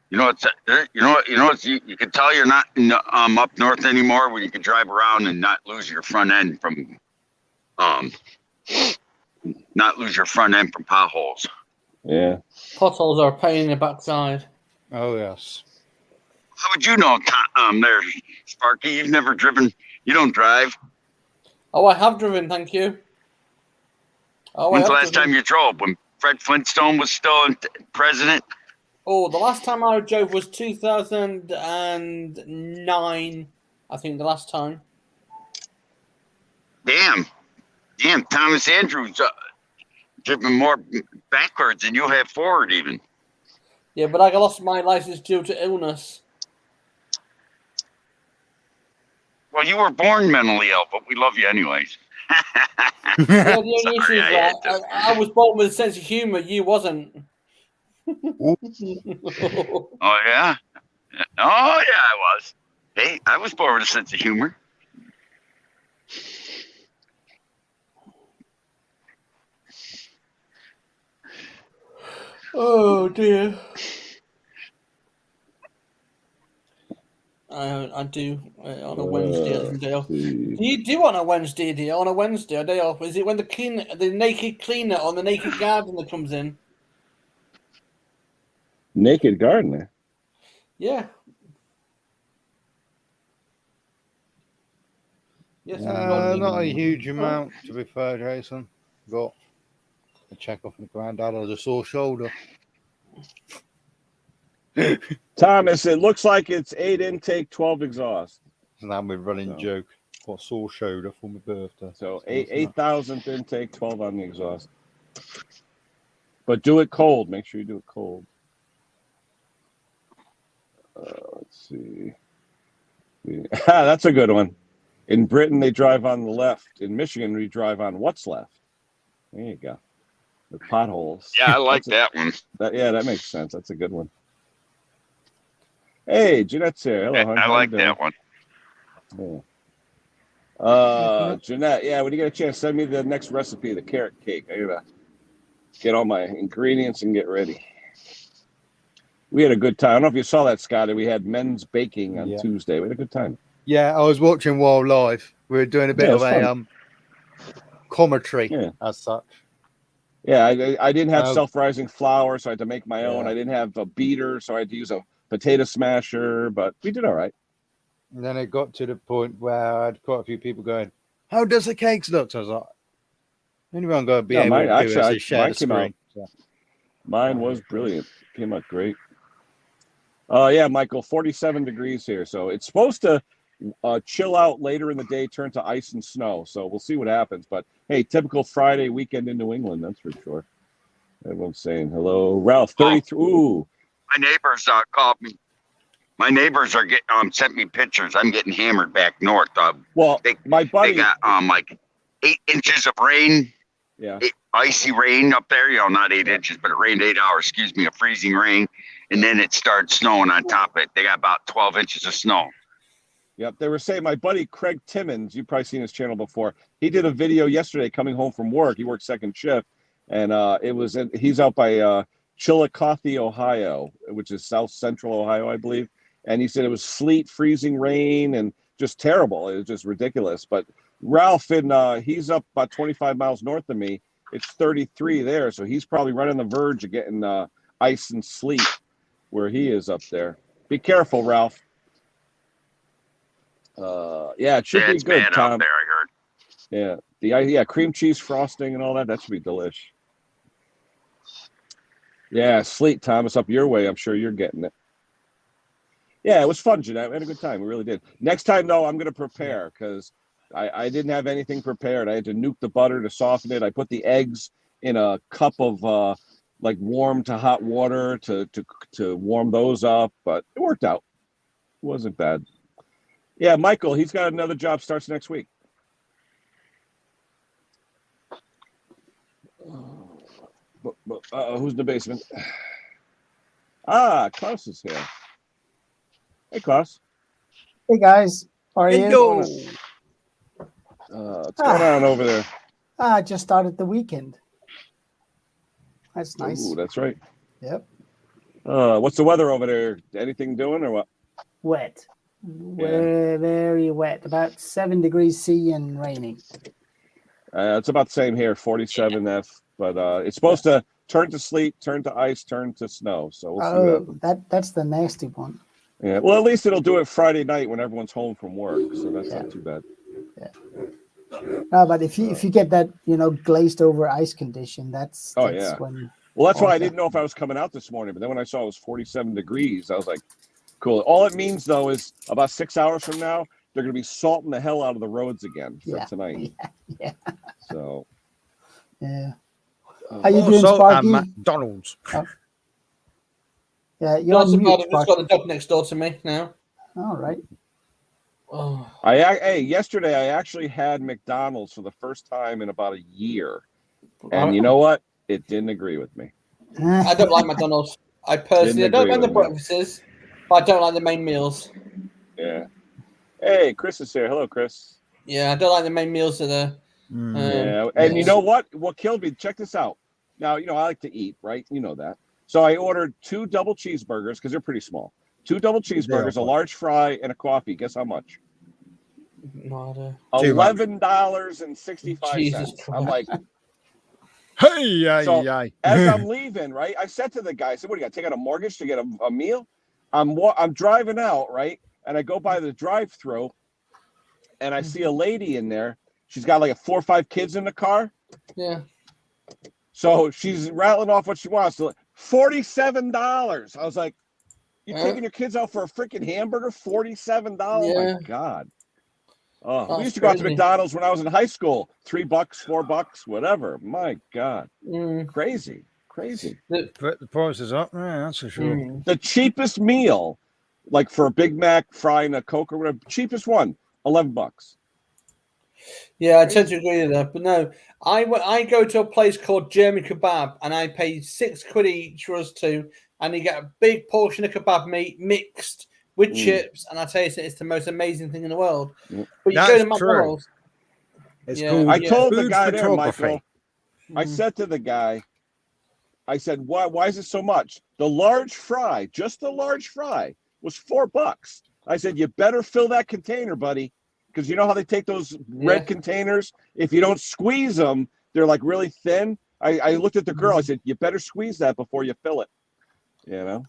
You know you can tell you're not up north anymore when you can drive around and not lose your front end from potholes. Yeah. Potholes are a pain in the backside. Oh, yes. How would you know, there, Sparky? You've never driven. You don't drive. Oh, I have driven, thank you. Oh, When's the last time you drove? When Fred Flintstone was still president? Oh, the last time I drove was 2009. I think the last time. Damn, Thomas Andrews driven more backwards than you have forward even. Yeah, but I lost my license due to illness. Well, you were born mentally ill, but we love you anyways. Yeah, the only issue Sorry, is I that had to. I was born with a sense of humor. You wasn't. Oh yeah. Oh yeah, I was. Hey, I was born with a sense of humor. Oh dear. I do on a Wednesday as a day off. Do you do on a Wednesday, dear? On a Wednesday, a day off? Is it when the naked cleaner or the naked gardener comes in? Naked gardener. Yeah. Yes, Not a huge amount, to be fair, Jason. Got a check off my granddad has a sore shoulder. Thomas, it looks like it's 8 intake, 12 exhaust. And that my running So. joke. Got a sore shoulder for my birthday. So 8,000th intake, 12 on the exhaust. But do it cold. Make sure you do it cold. Let's see. That's a good one. In Britain, they drive on the left. In Michigan, we drive on what's left. There you go. The potholes. Yeah, I like that one. That makes sense. That's a good one. Hey, Jeanette's here. Hello, hon. I How like you doing? that one. Yeah. Jeanette, yeah, when you get a chance, send me the next recipe, the carrot cake. I gotta get all my ingredients and get ready. We had a good time. I don't know if you saw that, Scotty. We had men's baking on Tuesday. We had a good time. Yeah, I was watching Wild Live. We were doing a bit of a commentary as such. Yeah, I didn't have self-rising flour, so I had to make my own. I didn't have a beater, so I had to use a potato smasher, but we did all right. And then it got to the point where I had quite a few people going, "How does the cakes look?" So I was like, "Anyone going to be able to do is share the screen." Mine was brilliant. Came out great. Yeah, Michael, 47 degrees here, so it's supposed to chill out later in the day, turn to ice and snow. So we'll see what happens. But hey, typical Friday weekend in New England, that's for sure. Everyone's saying hello, Ralph. 33. Ooh, my neighbors called me. My neighbors are getting sent me pictures. I'm getting hammered back north. My buddy, they got like 8 inches of rain. Yeah, icy rain up there. Not 8 inches, but it rained 8 hours. Excuse me, a freezing rain, and then it started snowing on top of it. They got about 12 inches of snow. Yep, they were saying my buddy Craig Timmons, you've probably seen his channel before. He did a video yesterday coming home from work. He worked second shift, and he's out by Chillicothe, Ohio, which is south central Ohio, I believe. And he said it was sleet, freezing rain, and just terrible. It was just ridiculous. But Ralph, he's up about 25 miles north of me. It's 33 there, so he's probably right on the verge of getting ice and sleet where he is up there. Be careful, Ralph. It should be good, bad Tom. Out there, I heard. Yeah, cream cheese frosting and all that. That should be delish. Yeah, sleet, Thomas, up your way. I'm sure you're getting it. Yeah, it was fun, Jeanette. We had a good time. We really did. Next time, though, I'm going to prepare because I didn't have anything prepared. I had to nuke the butter to soften it. I put the eggs in a cup of like warm to hot water to warm those up, but it worked out. It wasn't bad. Yeah, Michael, he's got another job, starts next week. Who's in the basement? Klaus is here. Hey, Klaus. Hey, guys. How are you? What's going on over there? I just started the weekend. That's nice. Ooh, that's right. Yep. What's the weather over there? Anything doing or what? Wet. Very wet. About 7 degrees C and raining. It's about the same here, 47 F. But it's supposed to turn to sleet, turn to ice, turn to snow. So we'll see that's the nasty one. Yeah. Well, at least it'll do it Friday night when everyone's home from work. So that's not too bad. Yeah. No, but if you get that glazed over ice condition, that's when. Well, that's why I didn't know if I was coming out this morning. But then when I saw it was 47 degrees, I was like, cool. All it means, though, is about 6 hours from now, they're going to be salting the hell out of the roads again for tonight. Yeah. So. Yeah. How you doing, Sparky? McDonald's. Oh. Yeah, you're on mute, I've got a dog next door to me now. All right. Oh. Yesterday I actually had McDonald's for the first time in about a year, and you know what? It didn't agree with me. I don't like McDonald's. I personally don't like the breakfasts, but I don't like the main meals. Yeah. Hey, Chris is here. Hello, Chris. Yeah, I don't like the main meals of the. Yeah, and you know what? What killed me? Check this out. Now, I like to eat, right? You know that. So I ordered 2 double cheeseburgers because they're pretty small. 2 double cheeseburgers, a large fry, and a coffee. Guess how much? $11.65. I'm like, hey. As I'm leaving, right? I said to the guy, I said, "What do you got? Take out a mortgage to get a meal?" I'm driving out, right? And I go by the drive-through, and I see a lady in there. She's got like 4 or 5 kids in the car. Yeah. So she's rattling off what she wants. $47. I was like, "You're taking your kids out for a freaking hamburger? $47? Yeah. My God." We used to go out to McDonald's when I was in high school. $3, $4, whatever. My God. Crazy. The price is up, man, that's for sure. The cheapest meal, like for a Big Mac, fry, and a Coke or whatever, cheapest one, $11. Yeah, I tend to agree with that. But no, I go to a place called German Kebab, and I pay £6 each for us 2, and you get a big portion of kebab meat mixed with chips, and I tell you, it's the most amazing thing in the world. But you go to McDonald's. It's cool. I told the guy there, Michael, I said to the guy, I said, why is it so much? The large fry, just the large fry, was $4. I said, you better fill that container, buddy, because you know how they take those red containers? If you don't squeeze them, they're like really thin. I looked at the girl. I said, you better squeeze that before you fill it.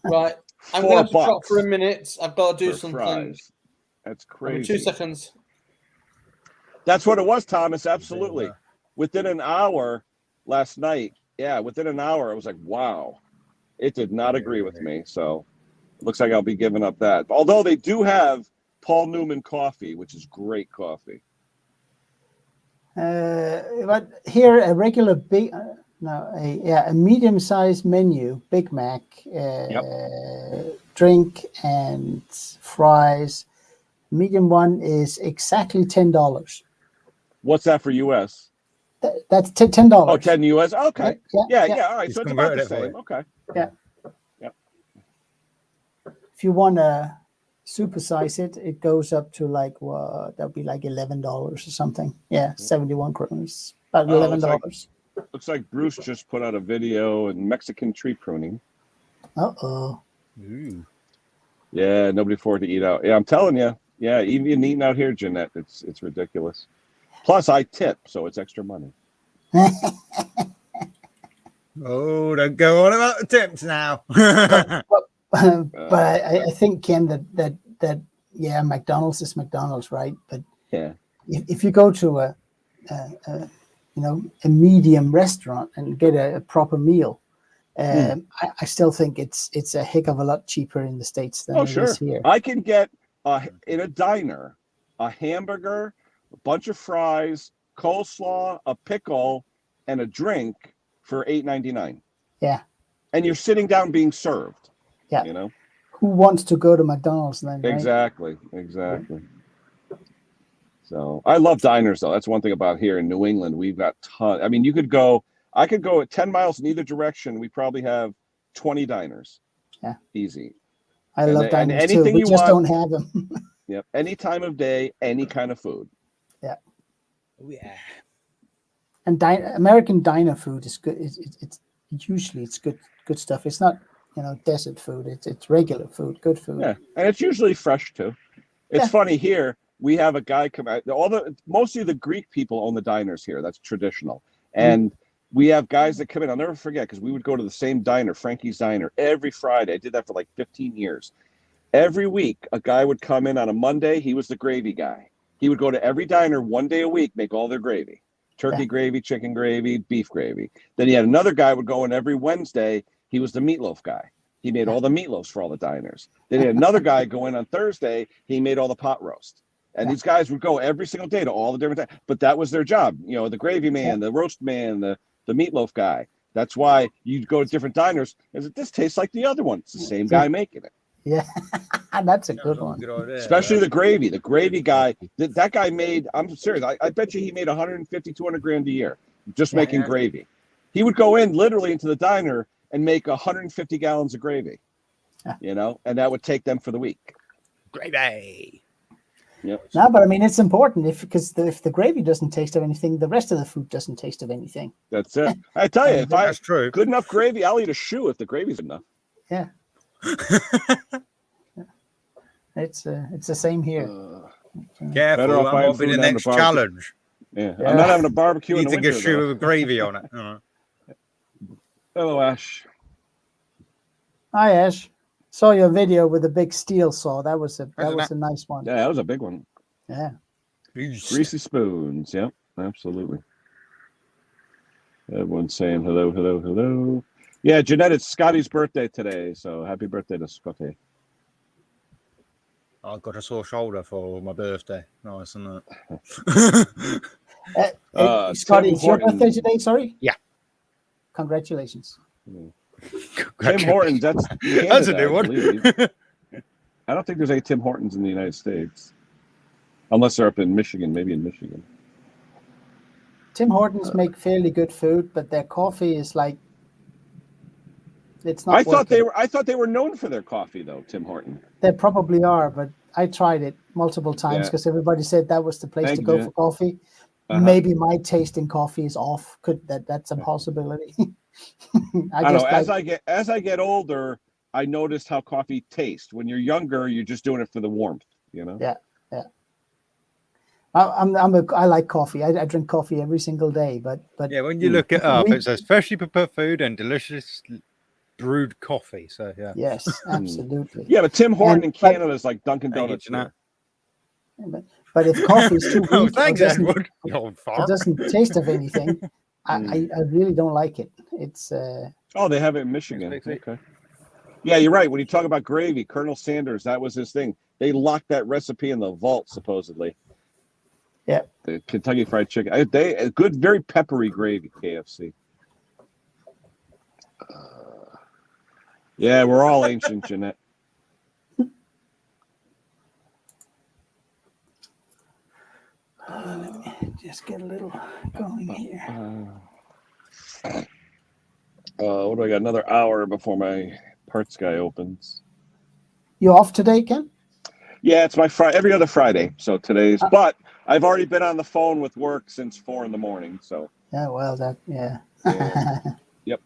Right. I'm going to stop for a minute. I've got to do something. Fries. That's crazy. 2 seconds. That's what it was, Thomas. Absolutely. Within an hour last night, within an hour, I was like, wow. It did not agree with me. So it looks like I'll be giving up that. Although they do have Paul Newman coffee, which is great coffee. But here, a regular big... a medium-sized menu, Big Mac, drink and fries. Medium one is exactly $10. What's that for US? That's $10. Oh, 10 US. Okay. Yeah. All right. So it's about the same. Okay. Yeah. If you want to supersize it, it goes up to that'll be like $11 or something. Yeah, 71 kronas. About $11. Looks like Bruce just put out a video in Mexican tree pruning. Uh-oh. Yeah, nobody afford to eat out. Yeah, I'm telling you. Yeah, even eating out here, Jeanette, it's ridiculous. Plus, I tip, so it's extra money. Oh, don't go on about the tips now. But I think, Ken, that McDonald's is McDonald's, right? But if you go to a medium restaurant and get a proper meal, I still think it's a heck of a lot cheaper in the States than it is here. I can get in a diner a hamburger, a bunch of fries, coleslaw, a pickle, and a drink for $8.99. Yeah, and you're sitting down being served. Yeah, who wants to go to McDonald's then? Right? Exactly. So I love diners, though. That's one thing about here in New England. We've got tons. I mean, I could go at 10 miles in either direction. We probably have 20 diners. Yeah. Easy. I love diners too. We just don't have them. Yep. Any time of day, any kind of food. Yeah. Oh, yeah. And American diner food is good. It's usually good stuff. It's not, desert food. It's regular food, good food. Yeah. And it's usually fresh too. It's funny here. We have a guy come out. Mostly the Greek people own the diners here. That's traditional. And we have guys that come in. I'll never forget because we would go to the same diner, Frankie's Diner, every Friday. I did that for like 15 years. Every week, a guy would come in on a Monday. He was the gravy guy. He would go to every diner one day a week, make all their gravy. Turkey gravy, chicken gravy, beef gravy. Then he had another guy would go in every Wednesday. He was the meatloaf guy. He made all the meatloafs for all the diners. Then he had another guy go in on Thursday. He made all the pot roast. And these guys would go every single day to all the different things. But that was their job. The gravy man, the roast man, the meatloaf guy. That's why you go to different diners. This tastes like the other one. It's the same guy making it. Yeah, that's a good one. Good idea. Especially the gravy. The gravy guy, that guy made, I'm serious, I bet you he made 150, 200 grand a year just making gravy. He would go in literally into the diner and make 150 gallons of gravy, you know, and that would take them for the week. Gravy. Yep. No, but I mean, it's important if the gravy doesn't taste of anything, the rest of the food doesn't taste of anything. That's it. I tell you, if I That's true. good enough gravy, I'll eat a shoe if the gravy's enough. Yeah. It's the same here. Careful, Better off that buying might be food the than having next to barbecue. challenge. Yeah. I'm not having a barbecue in the Eating a winter, shoe though. with gravy on it. Oh, Ash. Hi, Ash. Saw your video with the big steel saw. That was a nice one. Yeah, that was a big one. Yeah. Greasy spoons. Yep, absolutely. Everyone's saying hello, hello, hello. Yeah, Jeanette, it's Scotty's birthday today, so happy birthday to Scotty. I got a sore shoulder for my birthday. Nice, isn't it? Scotty, it's your birthday today, sorry? Yeah. Congratulations. Tim Hortons, that's Canada, That's a new I one. believe. I don't think there's any Tim Hortons in the United States. Unless they're up in Michigan, maybe in Michigan. Tim Hortons make fairly good food, but their coffee is like it's not. I thought they were known for their coffee though, Tim Horton. They probably are, but I tried it multiple times because everybody said that was the place to go for coffee. Maybe my taste in coffee is off. That's a possibility. I know. As I get older, I noticed how coffee tastes. When you're younger, you're just doing it for the warmth, you know. Yeah. I like coffee. I drink coffee every single day, but yeah, when you look it up, it says freshly prepared food and delicious brewed coffee. So yeah. Yes, absolutely. Yeah, but Tim Horton in Canada is like Dunkin' Donuts. But if coffee is too weak, it doesn't taste of anything. I really don't like it. It's they have it in Michigan. Okay. Yeah, you're right. When you talk about gravy, Colonel Sanders, that was his thing. They locked that recipe in the vault, supposedly. Yeah. The Kentucky Fried Chicken. A good, very peppery gravy, KFC. Yeah, we're all ancient, Jeanette. let me just get a little going here. What do I got? Another hour before my parts guy opens. You off today, Ken? Yeah, it's my every other Friday. So today's, but I've already been on the phone with work since 4 a.m. So yeah, well, Yep.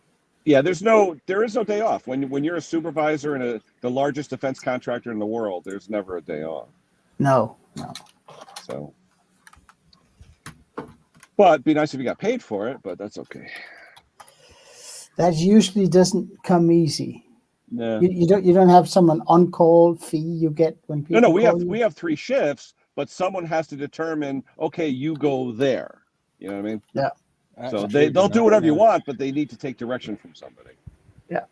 Yeah, there is no day off. When you're a supervisor in the largest defense contractor in the world, there's never a day off. No. So, but it'd be nice if you got paid for it, but that's okay. That usually doesn't come easy. No. You don't have someone on call fee you get when people. No, we have 3 shifts, but someone has to determine. Okay, you go there. You know what I mean? Yeah. So they'll do whatever you want, but they need to take direction from somebody. Yeah.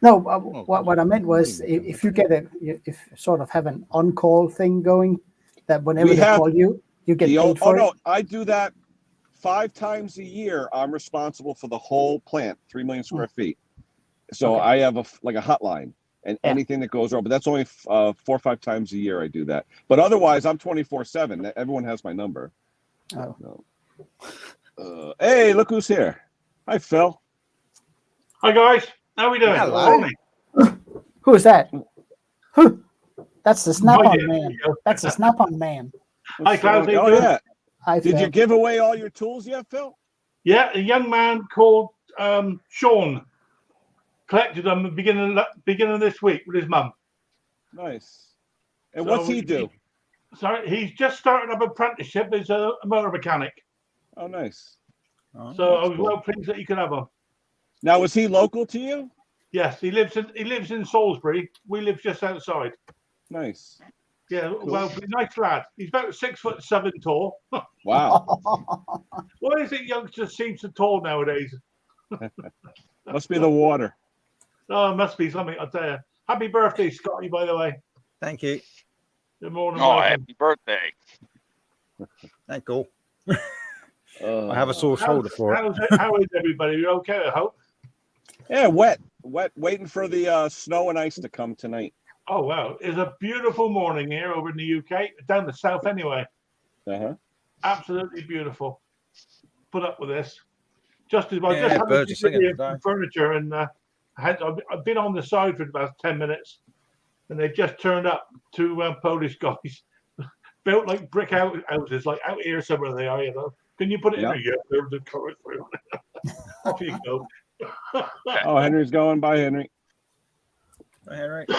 No, what I meant was if you get if sort of have an on call thing going, that whenever they call you, you get paid for it. Oh no, I do that 5 times a year. I'm responsible for the whole plant, 3 million square feet. So I have a hotline and anything that goes wrong, but that's only 4 or 5 times a year I do that. But otherwise, I'm 24/7. Everyone has my number. Oh. No. Hey, look who's here. Hi, Phil. Hi, guys. How we doing? Hello. Who is that? That's the Snap-on man. That's the Snap-on man. Hi, Klaus. Oh, yeah. Hi, Did Phil. you give away all your tools yet, Phil? Yeah, a young man called Sean collected them at the beginning of this week with his mum. Nice. And what's he do? He's just started up an apprenticeship as a motor mechanic. Oh, nice. So I was well pleased that he could have them. Now, is he local to you? Yes, he lives in Salisbury. We live just outside. Nice. Yeah, cool. Well, nice lad. He's about 6'7" tall. Wow. Why is it youngsters seem so tall nowadays? Must be the water. Oh, it must be something, I'll tell you. Happy birthday, Scotty, by the way. Thank you. Good morning. Happy birthday. Thank you. I have a sore shoulder for it. How is everybody? You okay, I hope? Yeah, wet. Waiting for the snow and ice to come tonight. Oh wow, it's a beautiful morning here over in the UK, down the south anyway. Uh-huh. Absolutely beautiful. Put up with this. Just as well. Yeah, Just had a birds are singing delivery of today. furniture, and I've been on the side for about 10 minutes, and they just turned up two Polish guys, built like brick houses, like out here somewhere they are. You know, can you put it Yeah. in? Yeah, there's the cover through. Off you go. Oh, Henry's going. Bye, Henry. Yeah, right.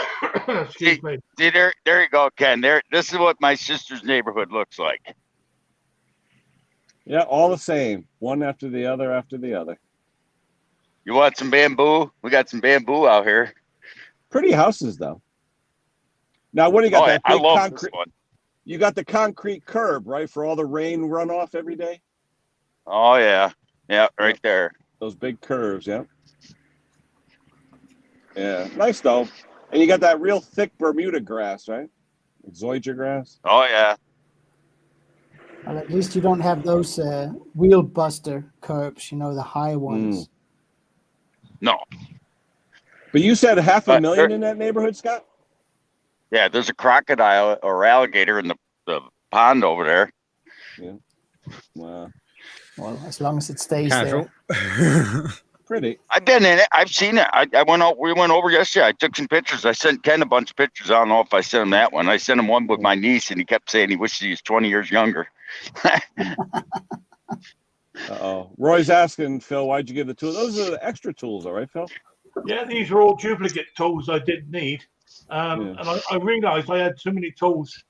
Excuse me. See, there you go, Ken. This is what my sister's neighborhood looks like. Yeah, all the same. One after the other after the other. You want some bamboo? We got some bamboo out here. Pretty houses, though. Now, what do you got? Oh, That I big love concrete. this one. You got the concrete curb, right, for all the rain runoff every day. Oh yeah, right there. Those big curves, yeah. Yeah, nice though. And you got that real thick Bermuda grass, right? Zoysia grass. Oh yeah. Well, at least you don't have those wheel buster curbs, you know, the high ones. No. But you said $500,000 there- in that neighborhood, Scott? Yeah, there's a crocodile or alligator in the pond over there. Yeah. Wow. Well, as long as it stays Casual. there. Pretty. I've been in it. I've seen it. I went out. We went over yesterday. I took some pictures. I sent Ken a bunch of pictures. I don't know if I sent him that one. I sent him one with my niece, and he kept saying he wishes he was 20 years younger. Uh-oh. Roy's asking, Phil, why'd you give the tool? Those are the extra tools, all right, Phil? Yeah, these are all duplicate tools I didn't need. And I realized I had too many tools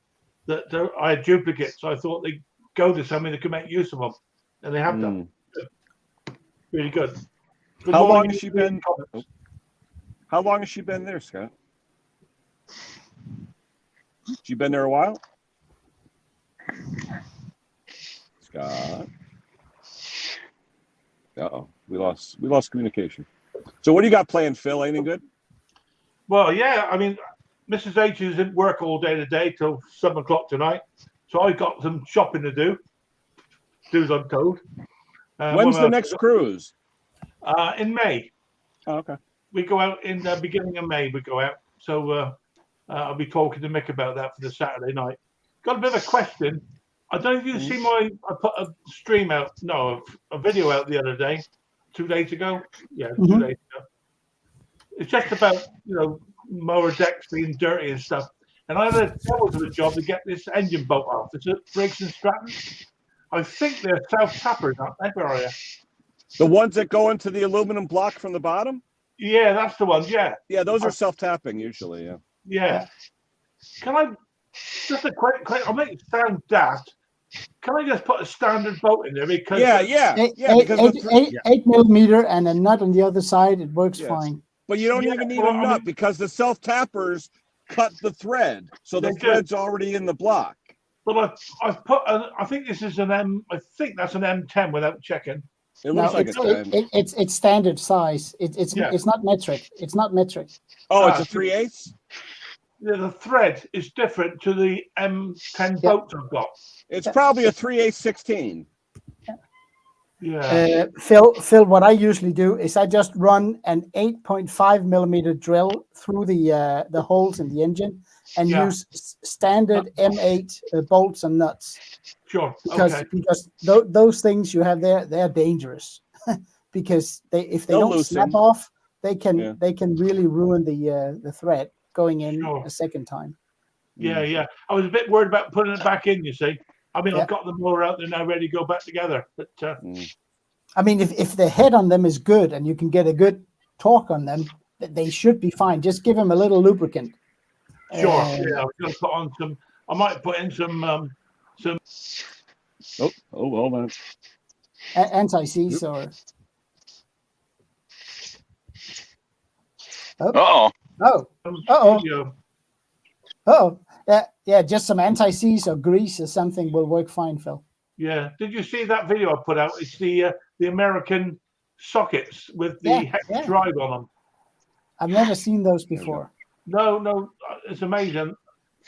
that I had duplicates. So I thought they'd go to somebody that could make use of them. And they have done. Really good. Good How long morning, has she been? How long has she been there, Scott? She been there a while? Scott. Uh-oh. We lost communication. So what do you got planned, Phil? Anything good? Well, yeah, I mean, Mrs. H is at work all day today till 7 o'clock tonight. So I got some shopping to do as I'm told. When's the next cruise? In May. Oh, okay. We go out in the beginning of May. We go out. So I'll be talking to Mick about that for the Saturday night. Got a bit of a question. I don't know if you see I put a stream out, a video out the other day, 2 days ago. Yeah, 2 days ago. It's just about, mower decks being dirty and stuff. And I had a devil to the job to get this engine bolt off. It's at Briggs and Stratton. I think they're self-tappers, aren't they? Where are you? The ones that go into the aluminum block from the bottom? Yeah, that's the one. Yeah. Yeah, those are self-tapping usually, yeah. Yeah. Can I, just a quick, I'll make it sound daft. Can I just put a standard bolt in there? Because Yeah. 8 millimeter and a nut on the other side, it works fine. But you don't even need a nut because the self-tappers cut the thread. So the thread's already in the block. But I've put, I think this is an I think that's an M10 without checking. It looks like it's standard size. It's not metric. It's not metric. Oh, it's a 3/8? Yeah, the thread is different to the M10 bolts I've got. It's probably a 3/8 16. Yeah. Phil, what I usually do is I just run an 8.5 millimeter drill through the holes in the engine and use standard M8 bolts and nuts. Sure. Because those things you have there, they're dangerous because if they don't snap off, they can really ruin the thread going in a second time. Yeah. I was a bit worried about putting it back in. You see, I mean, I've got the mower out there now, ready to go back together. But I mean, if the head on them is good and you can get a good torque on them, they should be fine. Just give them a little lubricant. Sure. I was going to put on some. I might put in some. Oh, hold on. Anti-seize or. Yeah, just some anti-seize or grease or something will work fine, Phil. Yeah. Did you see that video I put out? It's the American sockets with the hex drive on them. I've never seen those before. No, it's amazing.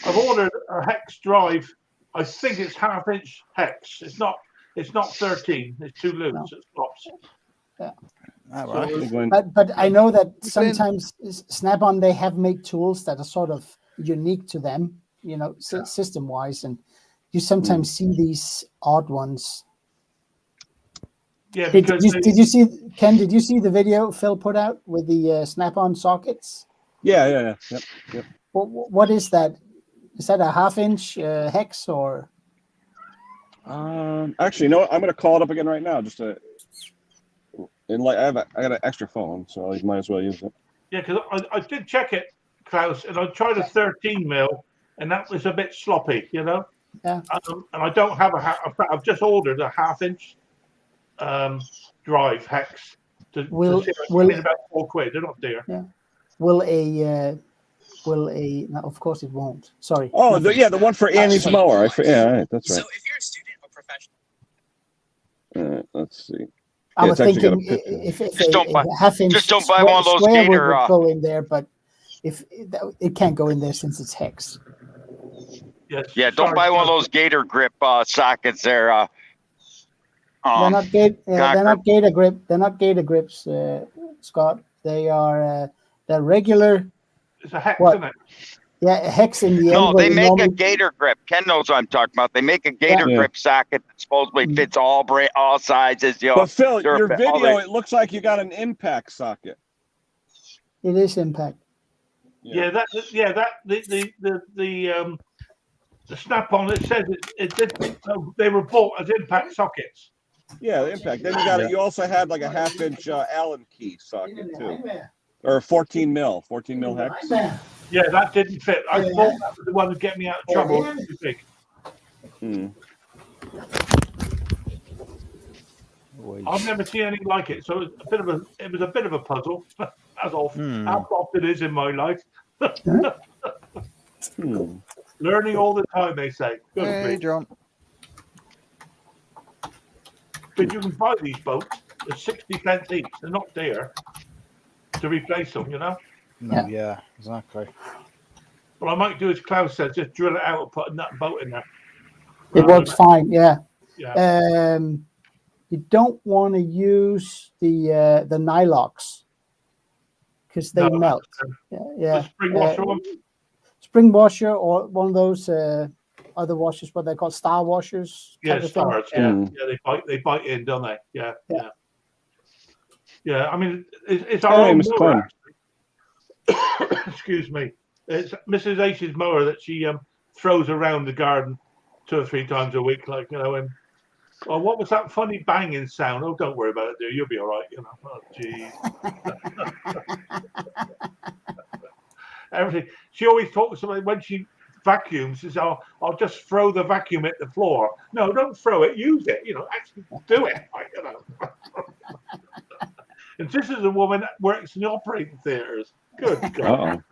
I've ordered a hex drive. I think it's 1/2 inch hex. It's not 13. It's too loose. It stops. Yeah. All right. So, Glenn. But I know that Glenn. sometimes Snap-on, they have made tools that are sort of unique to them, system wise, and you sometimes see these odd ones. yeah, Did because did you see, Ken? Did you see the video Phil put out with the Snap-on sockets? Yeah. Yep. What is that? Is that a 1/2-inch hex or? Actually, no, I'm gonna call it up again right now. Just to, and like I got an extra phone, so I might as well use it. yeah, because I did check it, Klaus, and I tried a 13 mil, and that was a bit sloppy, Yeah. And I don't have I've just ordered a 1/2-inch drive hex to see it about £4. They're not dear. Yeah. Will a no, of course it won't. Sorry. Oh, the one for Annie's mower. All right, that's right. So if you're a student or professional, Let's see. I was it's actually got a thinking picture. if Just don't a buy- 1/2-inch just don't buy one of those square Gator, would go in there, but if it can't go in there since it's hex. Yes. Yeah, don't buy one of those Gator grip sockets there. They're not Gator grip. They're not Gator grips, Scott. They are they're regular. It's a hex, What? isn't it? Yeah, hex in the end. No, where they you make a normally- Gator grip. Ken knows what I'm talking about. They make a Gator Yeah. grip socket that supposedly fits all sizes. But Phil, they're your all video, they- it looks like you got an impact socket. It is impact. Yeah, the Snap-on. It says they were bought as impact sockets. Yeah, the impact. Then you got it. You also had like a 1/2-inch Allen key socket too, or 14 mil hex. Yeah, that didn't fit. I thought that was the one that get me out of trouble. It was too big. I've never seen anything like it, so it was a bit of a puzzle. As often it is in my life. Learning all the time, they say. Good Hey, grief. John. But you can buy these boats at 60 pence each. They're not dear to replace them, No, yeah, exactly. What I might do, as Klaus says, just drill it out and put a nut boat in there. It works fine. Yeah. Yeah. You don't want to use the Nylox because they No, melt. The Yeah. spring washer one. Spring washer or one of those other washers, what they call star washers. Yeah, type of thing. stars. Yeah, they bite in, don't they? Yeah. I mean, it's our own mower. Excuse me. It's Mrs. H's mower that she throws around the garden 2 or 3 times a week, like And what was that funny banging sound? Oh, don't worry about it, dear. You'll be all right. Oh, geez. Everything. She always talks about when she vacuums. Says, "I'll just throw the vacuum at the floor." No, don't throw it. Use it. Actually do it. And this is a woman that works in the operating theaters. Good God.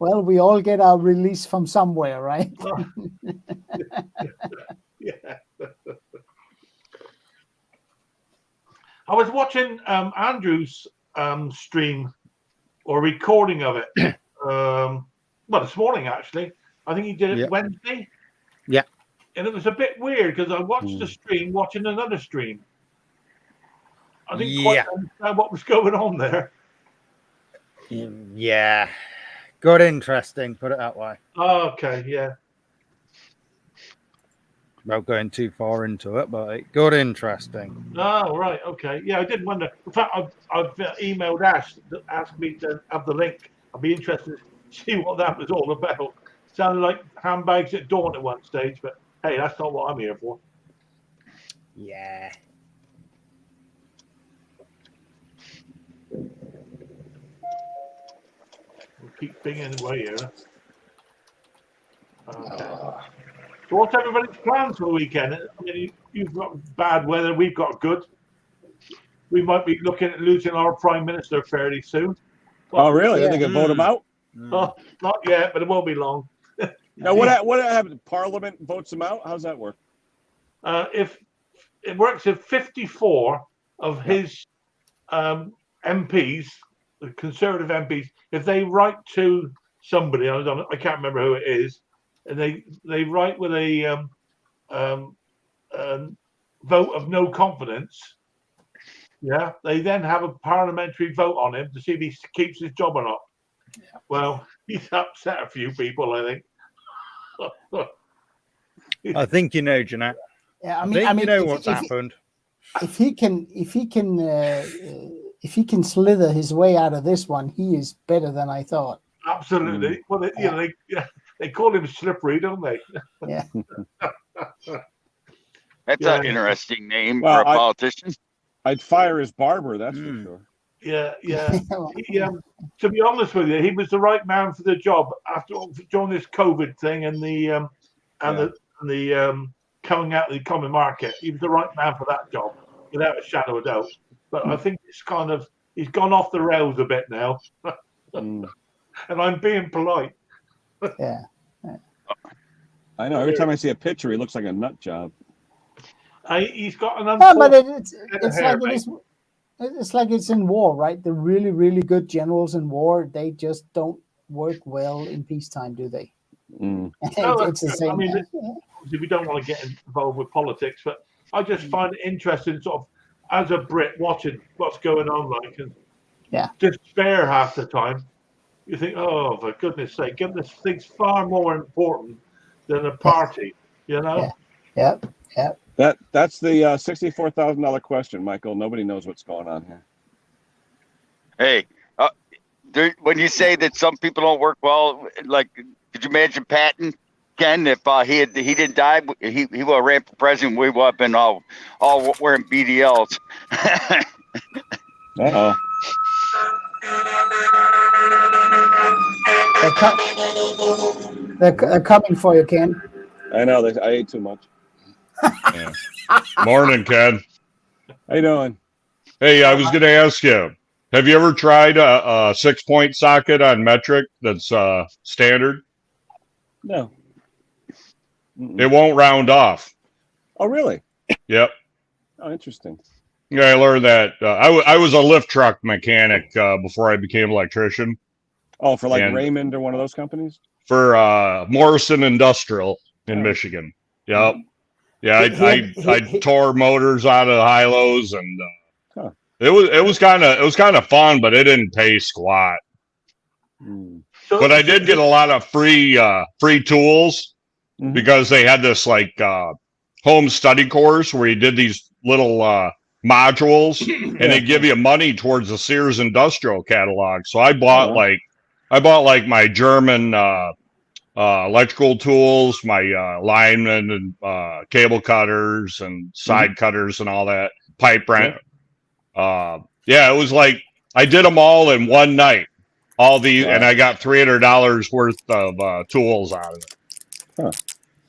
Well, we all get our release from somewhere, right? Yeah. I was watching Andrew's stream or recording of it. This morning actually. I think he did it Wednesday. Yeah. And it was a bit weird because I watched the stream watching another stream. I didn't quite understand what was going on there. Yeah. Good, interesting. Put it that way. Oh, okay, yeah. Without going too far into it, but good, interesting. Oh, right, okay. Yeah, I did wonder. In fact, I've emailed Ash to ask me to have the link. I'd be interested to see what that was all about. Sounded like handbags at dawn at one stage, but hey, that's not what I'm here for. Yeah. We'll keep binging away here. Okay. So what's everybody's plans for the weekend? I mean, you've got bad weather, we've got good. We might be looking at losing our Prime Minister fairly soon. Oh, really? Are they going to vote him out? Oh, not yet, but it won't be long. Now, what happened? Parliament votes him out? How's that work? If it works, if 54 of his MPs, the Conservative MPs, if they write to somebody, I can't remember who it is, and they write with a vote of no confidence, Yeah, they then have a parliamentary vote on him to see if he keeps his job or not. Well, he's upset a few people, I think. I think you know, Jeanette. Yeah, I think you know what's if, happened. if he can slither his way out of this one, he is better than I thought. Absolutely. Well, they call him slippery, don't they? Yeah. That's an interesting name Well, for a politician. I'd fire his barber, that's for sure. Yeah. To be honest with you, he was the right man for the job during this COVID thing and the coming out of the common market. He was the right man for that job, without a shadow of doubt. But I think he's gone off the rails a bit now. And I'm being polite. Yeah. I know. Every time I see a picture, he looks like a nut job. He's got an Yeah, but unfortunate it's like it's in war, right? The really, really good generals in war, they just don't work well in peacetime, do they? It's the same. I mean, we don't want to get involved with politics, but I just find it interesting, sort of, as a Brit, watching what's going on, like, and despair half the time. You think, oh, for goodness sake, this thing's far more important than a party, you know? Yeah. That's the $64,000 question, Michael. Nobody knows what's going on here. Hey, when you say that some people don't work well, like, could you imagine Patton, Ken, if he didn't die, he would have ran for president. We would have been all wearing BDLs. Uh-oh. They're coming for you, Ken. I know. I ate too much. Yeah. Morning, Ken. How you doing? Hey, I was going to ask you, have you ever tried a 6-point socket on metric that's standard? No. It won't round off. Oh, really? Yep. Oh, interesting. Yeah, I learned that. I was a lift truck mechanic before I became an electrician. Oh, for like Raymond or one of those companies? For Morrison Industrial in Michigan. Yep. Yeah, I tore motors out of high lows, and it was kind of fun, but it didn't pay squat. But I did get a lot of free tools because they had this like home study course where you did these little modules, and they give you money towards the Sears Industrial catalog. So I bought like my German electrical tools, my linemen and cable cutters and side cutters and all that, pipe wrench. It was like I did them all in one night, all these, and I got $300 worth of tools out of it.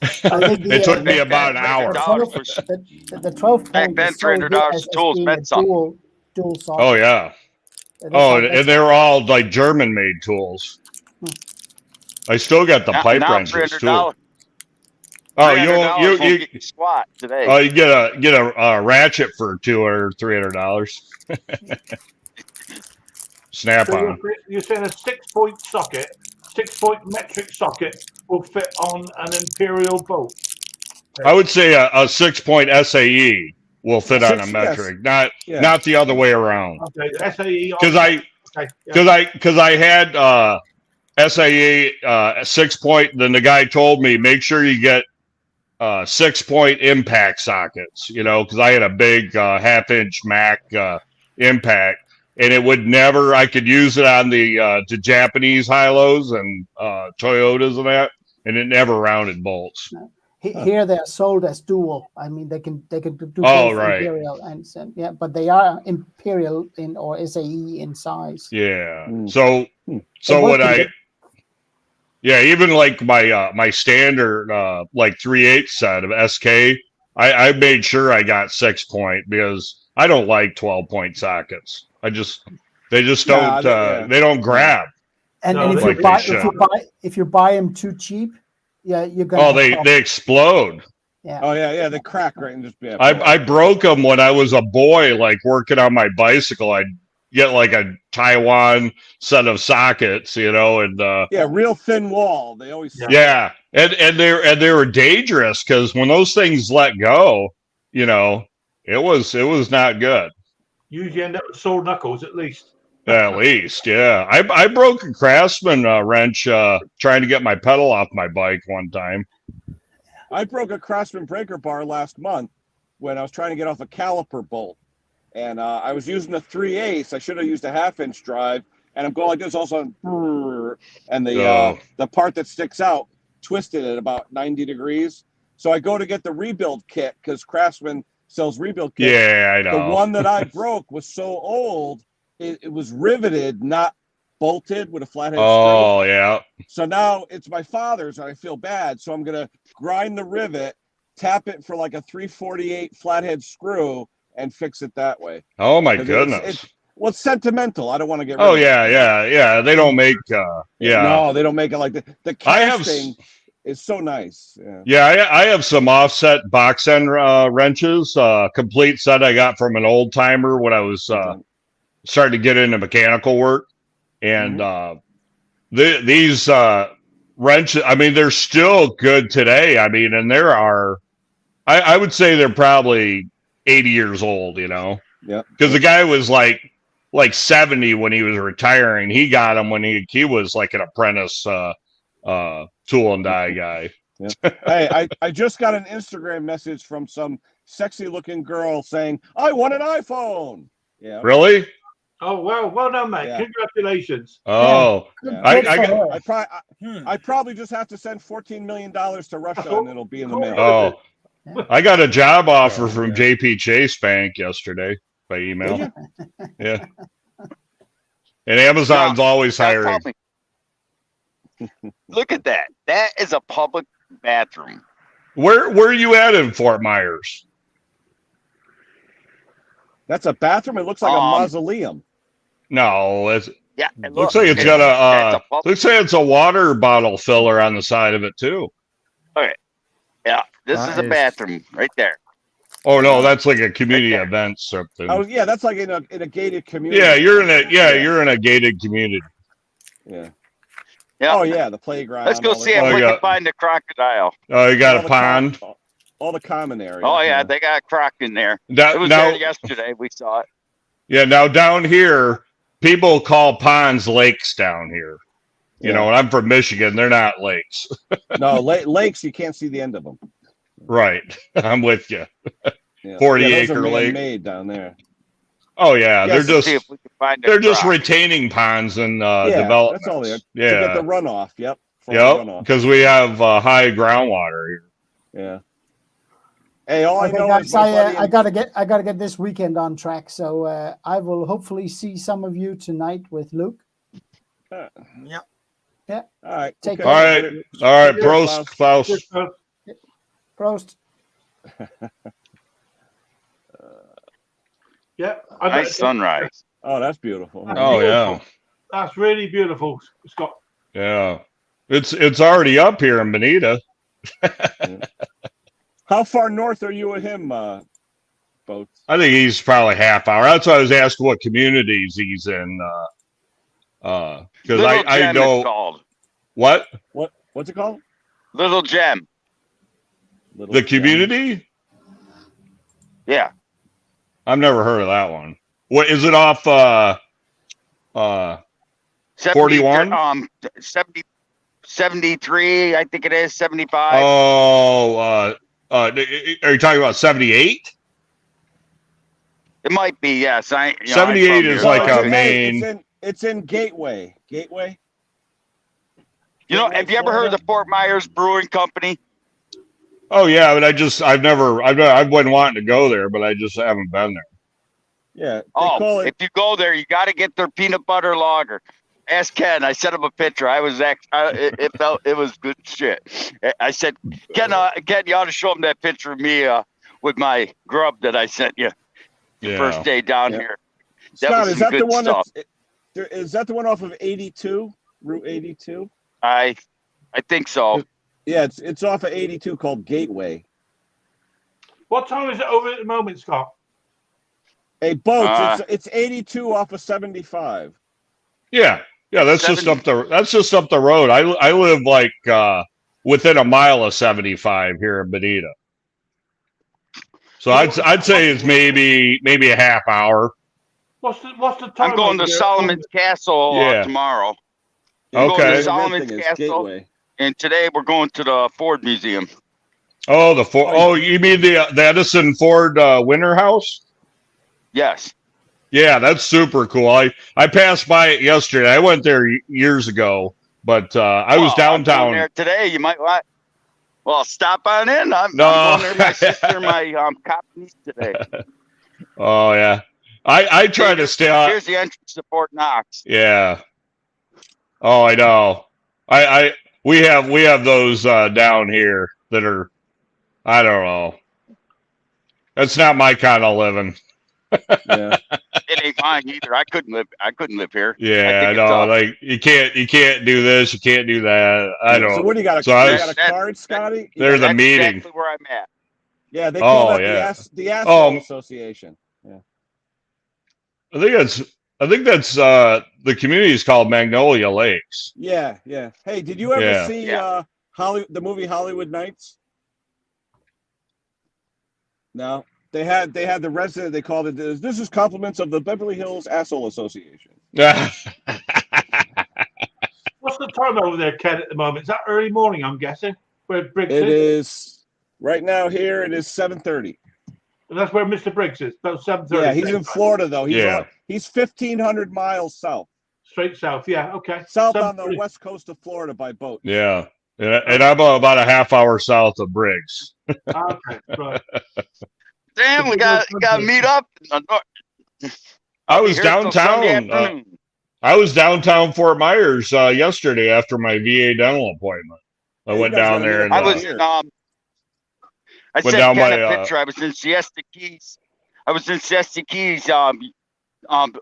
It took me about an hour. The 12 back then, $300 tools meant something. Dual socket. Oh yeah. And they were all like German-made tools. I still got the pipe wrenches too. Oh, you squat today. Oh, you get a ratchet for $200 or $300. Snap on. You're saying a 6-point socket, 6-point metric socket will fit on an Imperial boat? I would say a 6-point SAE will fit on a metric, not the other way around. Okay, SAE. Because I had SAE 6-point. Then the guy told me make sure you get 6-point impact sockets. Because I had a big 1/2-inch Mac impact, and it would never. I could use it on the Japanese high-lows and Toyotas and that, and it never rounded bolts. Here they're sold as dual. I mean, they can do both Imperial and but they are Imperial or SAE in size. Yeah. So what even like my standard like 3/8 set of SK, I made sure I got 6-point because I don't like 12-point sockets. They just don't they don't grab. And if you buy them too cheap, you're gonna. Oh, they explode. Yeah. Oh yeah, they crack right and just. Yeah, I broke them when I was a boy, like working on my bicycle. I'd get like a Taiwan set of sockets, and real thin wall. They always. Yeah, and they were dangerous because when those things let go, it was not good. usually end up with sore knuckles at least. At least, yeah. I broke a Craftsman wrench trying to get my pedal off my bike one time. I broke a Craftsman breaker bar last month when I was trying to get off a caliper bolt. And I was using a 3/8. I should have used a 1/2-inch drive. And I'm going like this also. And the part that sticks out twisted at about 90 degrees. So I go to get the rebuild kit because Craftsman sells rebuild kits. Yeah, I know. The one that I broke was so old, it was riveted, not bolted with a flathead Oh, screw. yeah. So now it's my father's and I feel bad. So I'm going to grind the rivet, tap it for like a 3/48 flathead screw and fix it that way. Oh, my 'Cause goodness. Well, it's sentimental. I don't want to get rid Oh, of it. yeah. They don't make, yeah. No, they don't make it like that. The casting is so nice. Yeah, I have some offset box end wrenches, complete set I got from an old timer when I was starting to get into mechanical work. And these wrenches, I mean, they're still good today. I mean, and there are, I would say they're probably 80 years old, you know? Yeah. Because the guy was like 70 when he was retiring. He got them when he was like an apprentice tool and die guy. Yeah. Hey, I just got an Instagram message from some sexy looking girl saying, I want an iPhone. Yeah. Really? Oh, well done, mate. Yeah. Congratulations. Oh, Good I for her. I probably just have to send $14 million to Russia and it'll be in the mail. oh, I got a job offer from JP Chase Bank yesterday by email. Yeah. And Amazon's always hiring. Look at that. That is a public bathroom. Where are you at in Fort Myers? That's a bathroom. It looks like a mausoleum. No, it looks like it's got looks like it's a water bottle filler on the side of it too. Okay. Yeah, this is a bathroom right there. Oh no, that's like a community event something. Oh yeah, that's like in a gated community. Yeah, you're in a gated community. Yeah. Yeah. Oh yeah, the playground. Let's go see if we can find the crocodile. Oh, you got a pond. All the common areas. Oh yeah, they got a croc in there. It was there yesterday. We saw it. Yeah, now down here, people call ponds lakes down here. You know, and I'm from Michigan. They're not lakes. No, lakes, you can't see the end of them. Right. I'm with you. Yeah. 40-acre lake. Made down there. Oh yeah, Yes, they're see if we can find they're a just croc. retaining ponds and Yeah, development. that's all they are. Yeah. To get the runoff. Yep. Yep. Because we have high groundwater here. Yeah. Hey, all I Okay, know guys, is my buddy I gotta get this weekend on track. So I will hopefully see some of you tonight with Luke. Yeah. Yeah. All right. Take okay. All right. Prost, Klaus. Prost. Yeah. Nice sunrise. Oh, that's beautiful. Oh yeah. That's really beautiful, Scott. Yeah. It's already up here in Bonita. How far north are you with him, Boats? I think he's probably half hour. That's why I was asking what communities he's in. Because I know it's called. What? What's it called? Little Gem. The community? Yeah. I've never heard of that one. What is it off 41? 73, I think it is, 75. Oh, are you talking about 78? It might be, yes. 78 is like a main. It's in Gateway. Gateway. You know, have you ever heard of the Fort Myers Brewing Company? Oh yeah, but I've been wanting to go there, but I just haven't been there. Yeah. If you go there, you got to get their peanut butter lager. Ask Ken. I sent him a picture. It was good shit. I said, Ken, you ought to show him that picture of me with my grub that I sent you the first day down here. Scott, is that the one? Is that the one off of 82, Route 82? I think so. Yeah, it's off of 82 called Gateway. What time is it over at the moment, Scott? Hey, Boats, it's 82 off of 75. Yeah, that's just up the road. I live like within a mile of 75 here in Bonita. So I'd say it's maybe a half hour. What's the time? I'm going to Solomon's Castle tomorrow. I'm going to Solomon's Castle, and today we're going to the Ford Museum. Oh, the Ford. Oh, you mean the Edison Ford Winter House? Yes. Yeah, that's super cool. I passed by it yesterday. I went there years ago, but I was downtown. I'm going there today. You might want. Well, stop on in. I'm going there with my sister and my cop niece today. Oh yeah, I try to stay on. Here's the entrance to Fort Knox. Yeah. Oh, I know. We have those down here that are. I don't know. That's not my kind of living. Yeah. It ain't mine either. I couldn't live here. Yeah, I know. Like you can't do this, you can't do that. I don't. So what do you got? So you got a card, Scotty? There's a meeting. Exactly where I'm at. Yeah, they call that the Asshole Association. Yeah. I think that's the community is called Magnolia Lakes. Yeah, yeah. Hey, did you ever see the movie Hollywood Nights? No. They had the resident. They called it. This is compliments of the Beverly Hills Asshole Association. What's the time over there, Ken? At the moment, is that early morning? I'm guessing. Where Briggs is? It is right now. Here it is 7:30. And that's where Mr. Briggs is. About 7:30. Yeah, he's in Florida though. He's 1,500 miles south. Straight south. Yeah. Okay. South on the west coast of Florida by boat. Yeah, and I'm about a half hour south of Briggs. Okay. Right. Damn, we got to meet up. I was downtown. I was downtown Fort Myers yesterday after my VA dental appointment. I went down there and I was I sent Ken a picture. I was in Siesta Keys.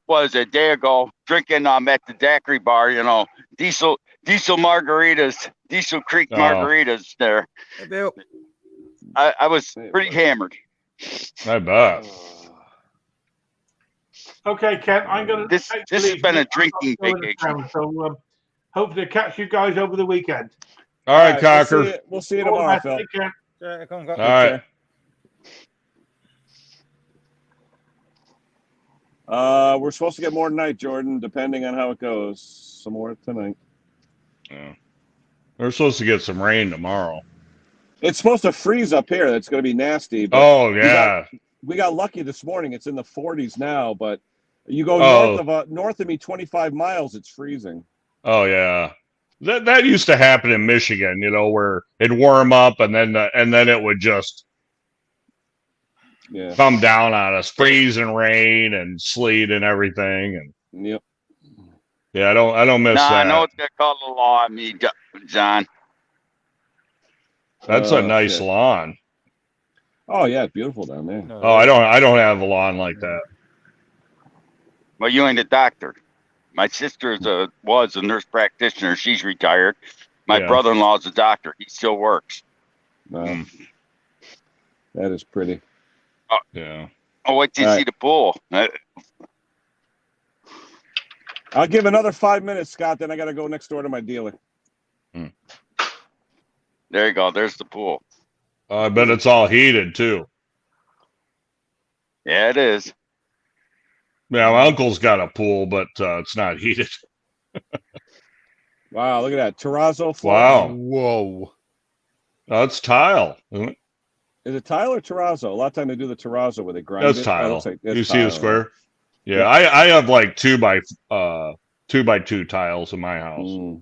Was a day ago drinking at the daiquiri bar. You know, diesel margaritas, Diesel Creek margaritas. There, I was pretty hammered. I bet. Okay, Ken, I'm going to. This has been a drinking vacation. So hopefully catch you guys over the weekend. All right, Cocker. We'll see you tomorrow, Phil. All right. We're supposed to get more tonight, Jordan, depending on how it goes. Some more tonight. Yeah. We're supposed to get some rain tomorrow. It's supposed to freeze up here. That's going to be nasty. Oh, yeah. We got lucky this morning. It's in the 40s now, but you go north of me 25 miles, it's freezing. Oh, yeah. That used to happen in Michigan, you know, where it'd warm up and then it would just come down on us, freeze and rain and sleet and everything. And yeah, I don't miss that. I know it's gonna call the law on me, John. That's a nice lawn. Oh yeah, it's beautiful down there. Oh, I don't have a lawn like that. Well, you ain't a doctor. My sister was a nurse practitioner. She's retired. My brother-in-law is a doctor. He still works. Wow. That is pretty. Yeah. I'll wait till you see the pool. I'll give another 5 minutes, Scott. Then I got to go next door to my dealer. There you go. There's the pool. I bet it's all heated too. Yeah, it is. Yeah, my uncle's got a pool, but it's not heated. Wow, look at that. Terrazzo floor. Wow. Whoa. That's tile, isn't it? Is it tile or terrazzo? A lot of time they do the terrazzo where they grind That's it. tile. That's you tile, see the square? Right? Yeah, I have like 2x2 tiles in my house.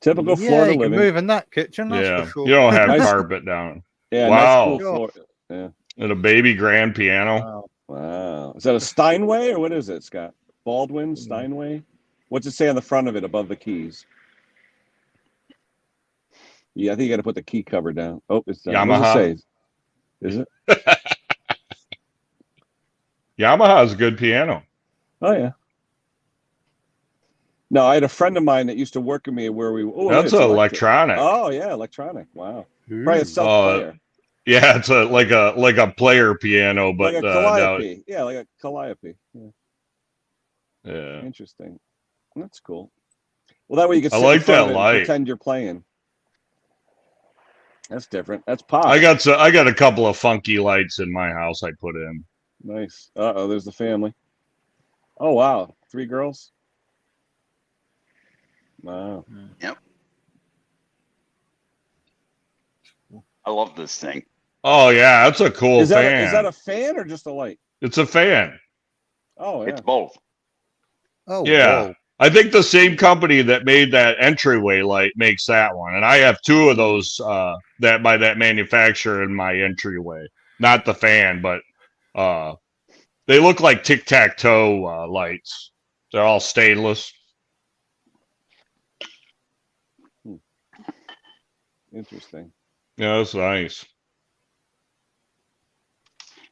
Typical Florida you living. can move in that kitchen. That's for sure. You don't have carpet down. Yeah, wow. Nice cool yeah. And a baby grand piano. Wow. Is that a Steinway or what is it, Scott? Baldwin, Steinway? What's it say on the front of it above the keys? Yeah, I think you got to put the key cover down. Oh, it's done. Yamaha. What does it say? Is it? Yamaha's a good piano. Oh, yeah. No, I had a friend of mine that used to work with me where we. Oh, that's an electronic. Oh yeah, electronic. Wow. Probably a self-player. Yeah, it's like a player piano, but like a calliope. Yeah, like a calliope. Yeah. Interesting. That's cool. Well, that way you can. I like that light. Pretend you're playing. That's different. That's pop. I got a couple of funky lights in my house I put in. Nice. Uh-oh, there's the family. Oh, wow. 3 girls? Wow. Yep. I love this thing. Oh yeah, that's a cool Is fan. that a fan or just a light? It's a fan. Oh, yeah. It's both. Oh, Yeah. whoa. I think the same company that made that entryway light makes that one. And I have 2 of those that by that manufacturer in my entryway. Not the fan, but they look like tic-tac-toe lights. They're all stainless. Interesting. Yeah, that's nice.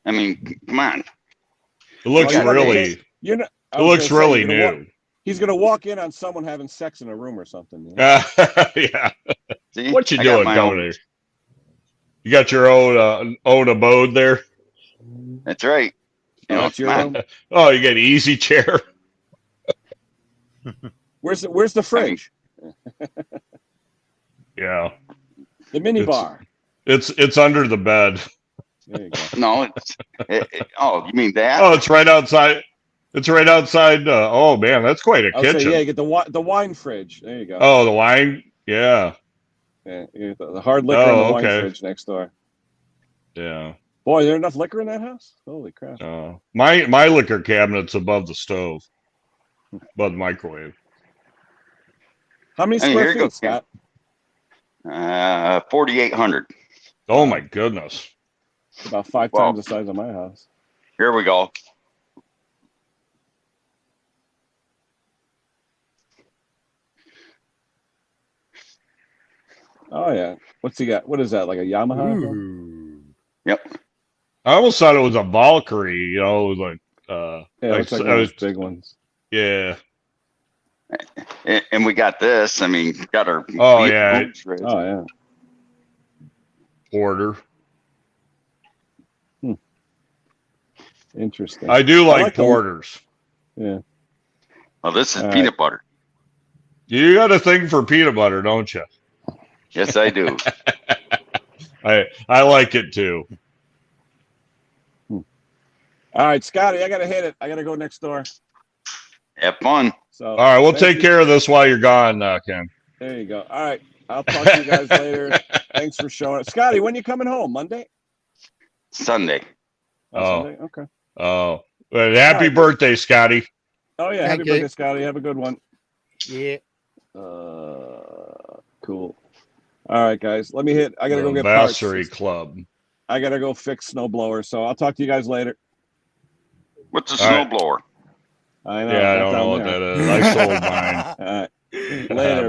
I mean, come on. It looks Oh, really You're not, it looks really new. He's going to walk in on someone having sex in a room or something. You know? Yeah. See? What you I got doing, my Tony? own. You got your own abode there? That's right. You know, That's your come on. room? Oh, you got an easy chair. Where's the fridge? Yeah. The mini It's- bar. It's under the bed. There you go. No, oh, you mean that? Oh, it's right outside. It's right outside. Oh man, that's quite a I would kitchen. say, yeah, you get the wine fridge. There you go. Oh, the wine. Yeah. Yeah, you get the hard liquor and the wine okay. fridge next door. Yeah. Boy, is there enough liquor in that house? Holy crap. My liquor cabinet's above the stove, above the microwave. How many Hey, square here you feet, go, Scott? 4,800. Oh my goodness. About 5 Well, times the size of my house. Here we go. Oh yeah. What's he got? What is that? Like a Yamaha? Ooh. Yep. I almost thought it was a Valkyrie. You know, like Yeah, it looks like one of those big ones. yeah. And we got this. I mean, got our. Oh, yeah. Oh yeah. Order. Interesting. I do like the- porters. Yeah. Oh, this is All peanut butter. You got a thing for peanut butter, don't you? Yes, I do. I like it too. All right, Scotty, I gotta hit it. I gotta go next door. Have fun. So All right, we'll thank take you. care of this while you're gone, Ken. There you go. All right. I'll talk to you guys later. Thanks for showing up. Scotty, when you coming home? Monday? Sunday. Oh. Sunday? Okay. Oh, well, happy right. birthday, Scotty. Oh yeah, Thank happy you. birthday, Scotty. Have a good one. Yeah. Cool. All right, guys. Let me hit. I gotta go get parts. Anniversary Club. I gotta go fix snowblower. So I'll talk to you guys later. What's a All right. snowblower? I know. Yeah, I got don't know down what there. that is. I sold mine. All right. Later.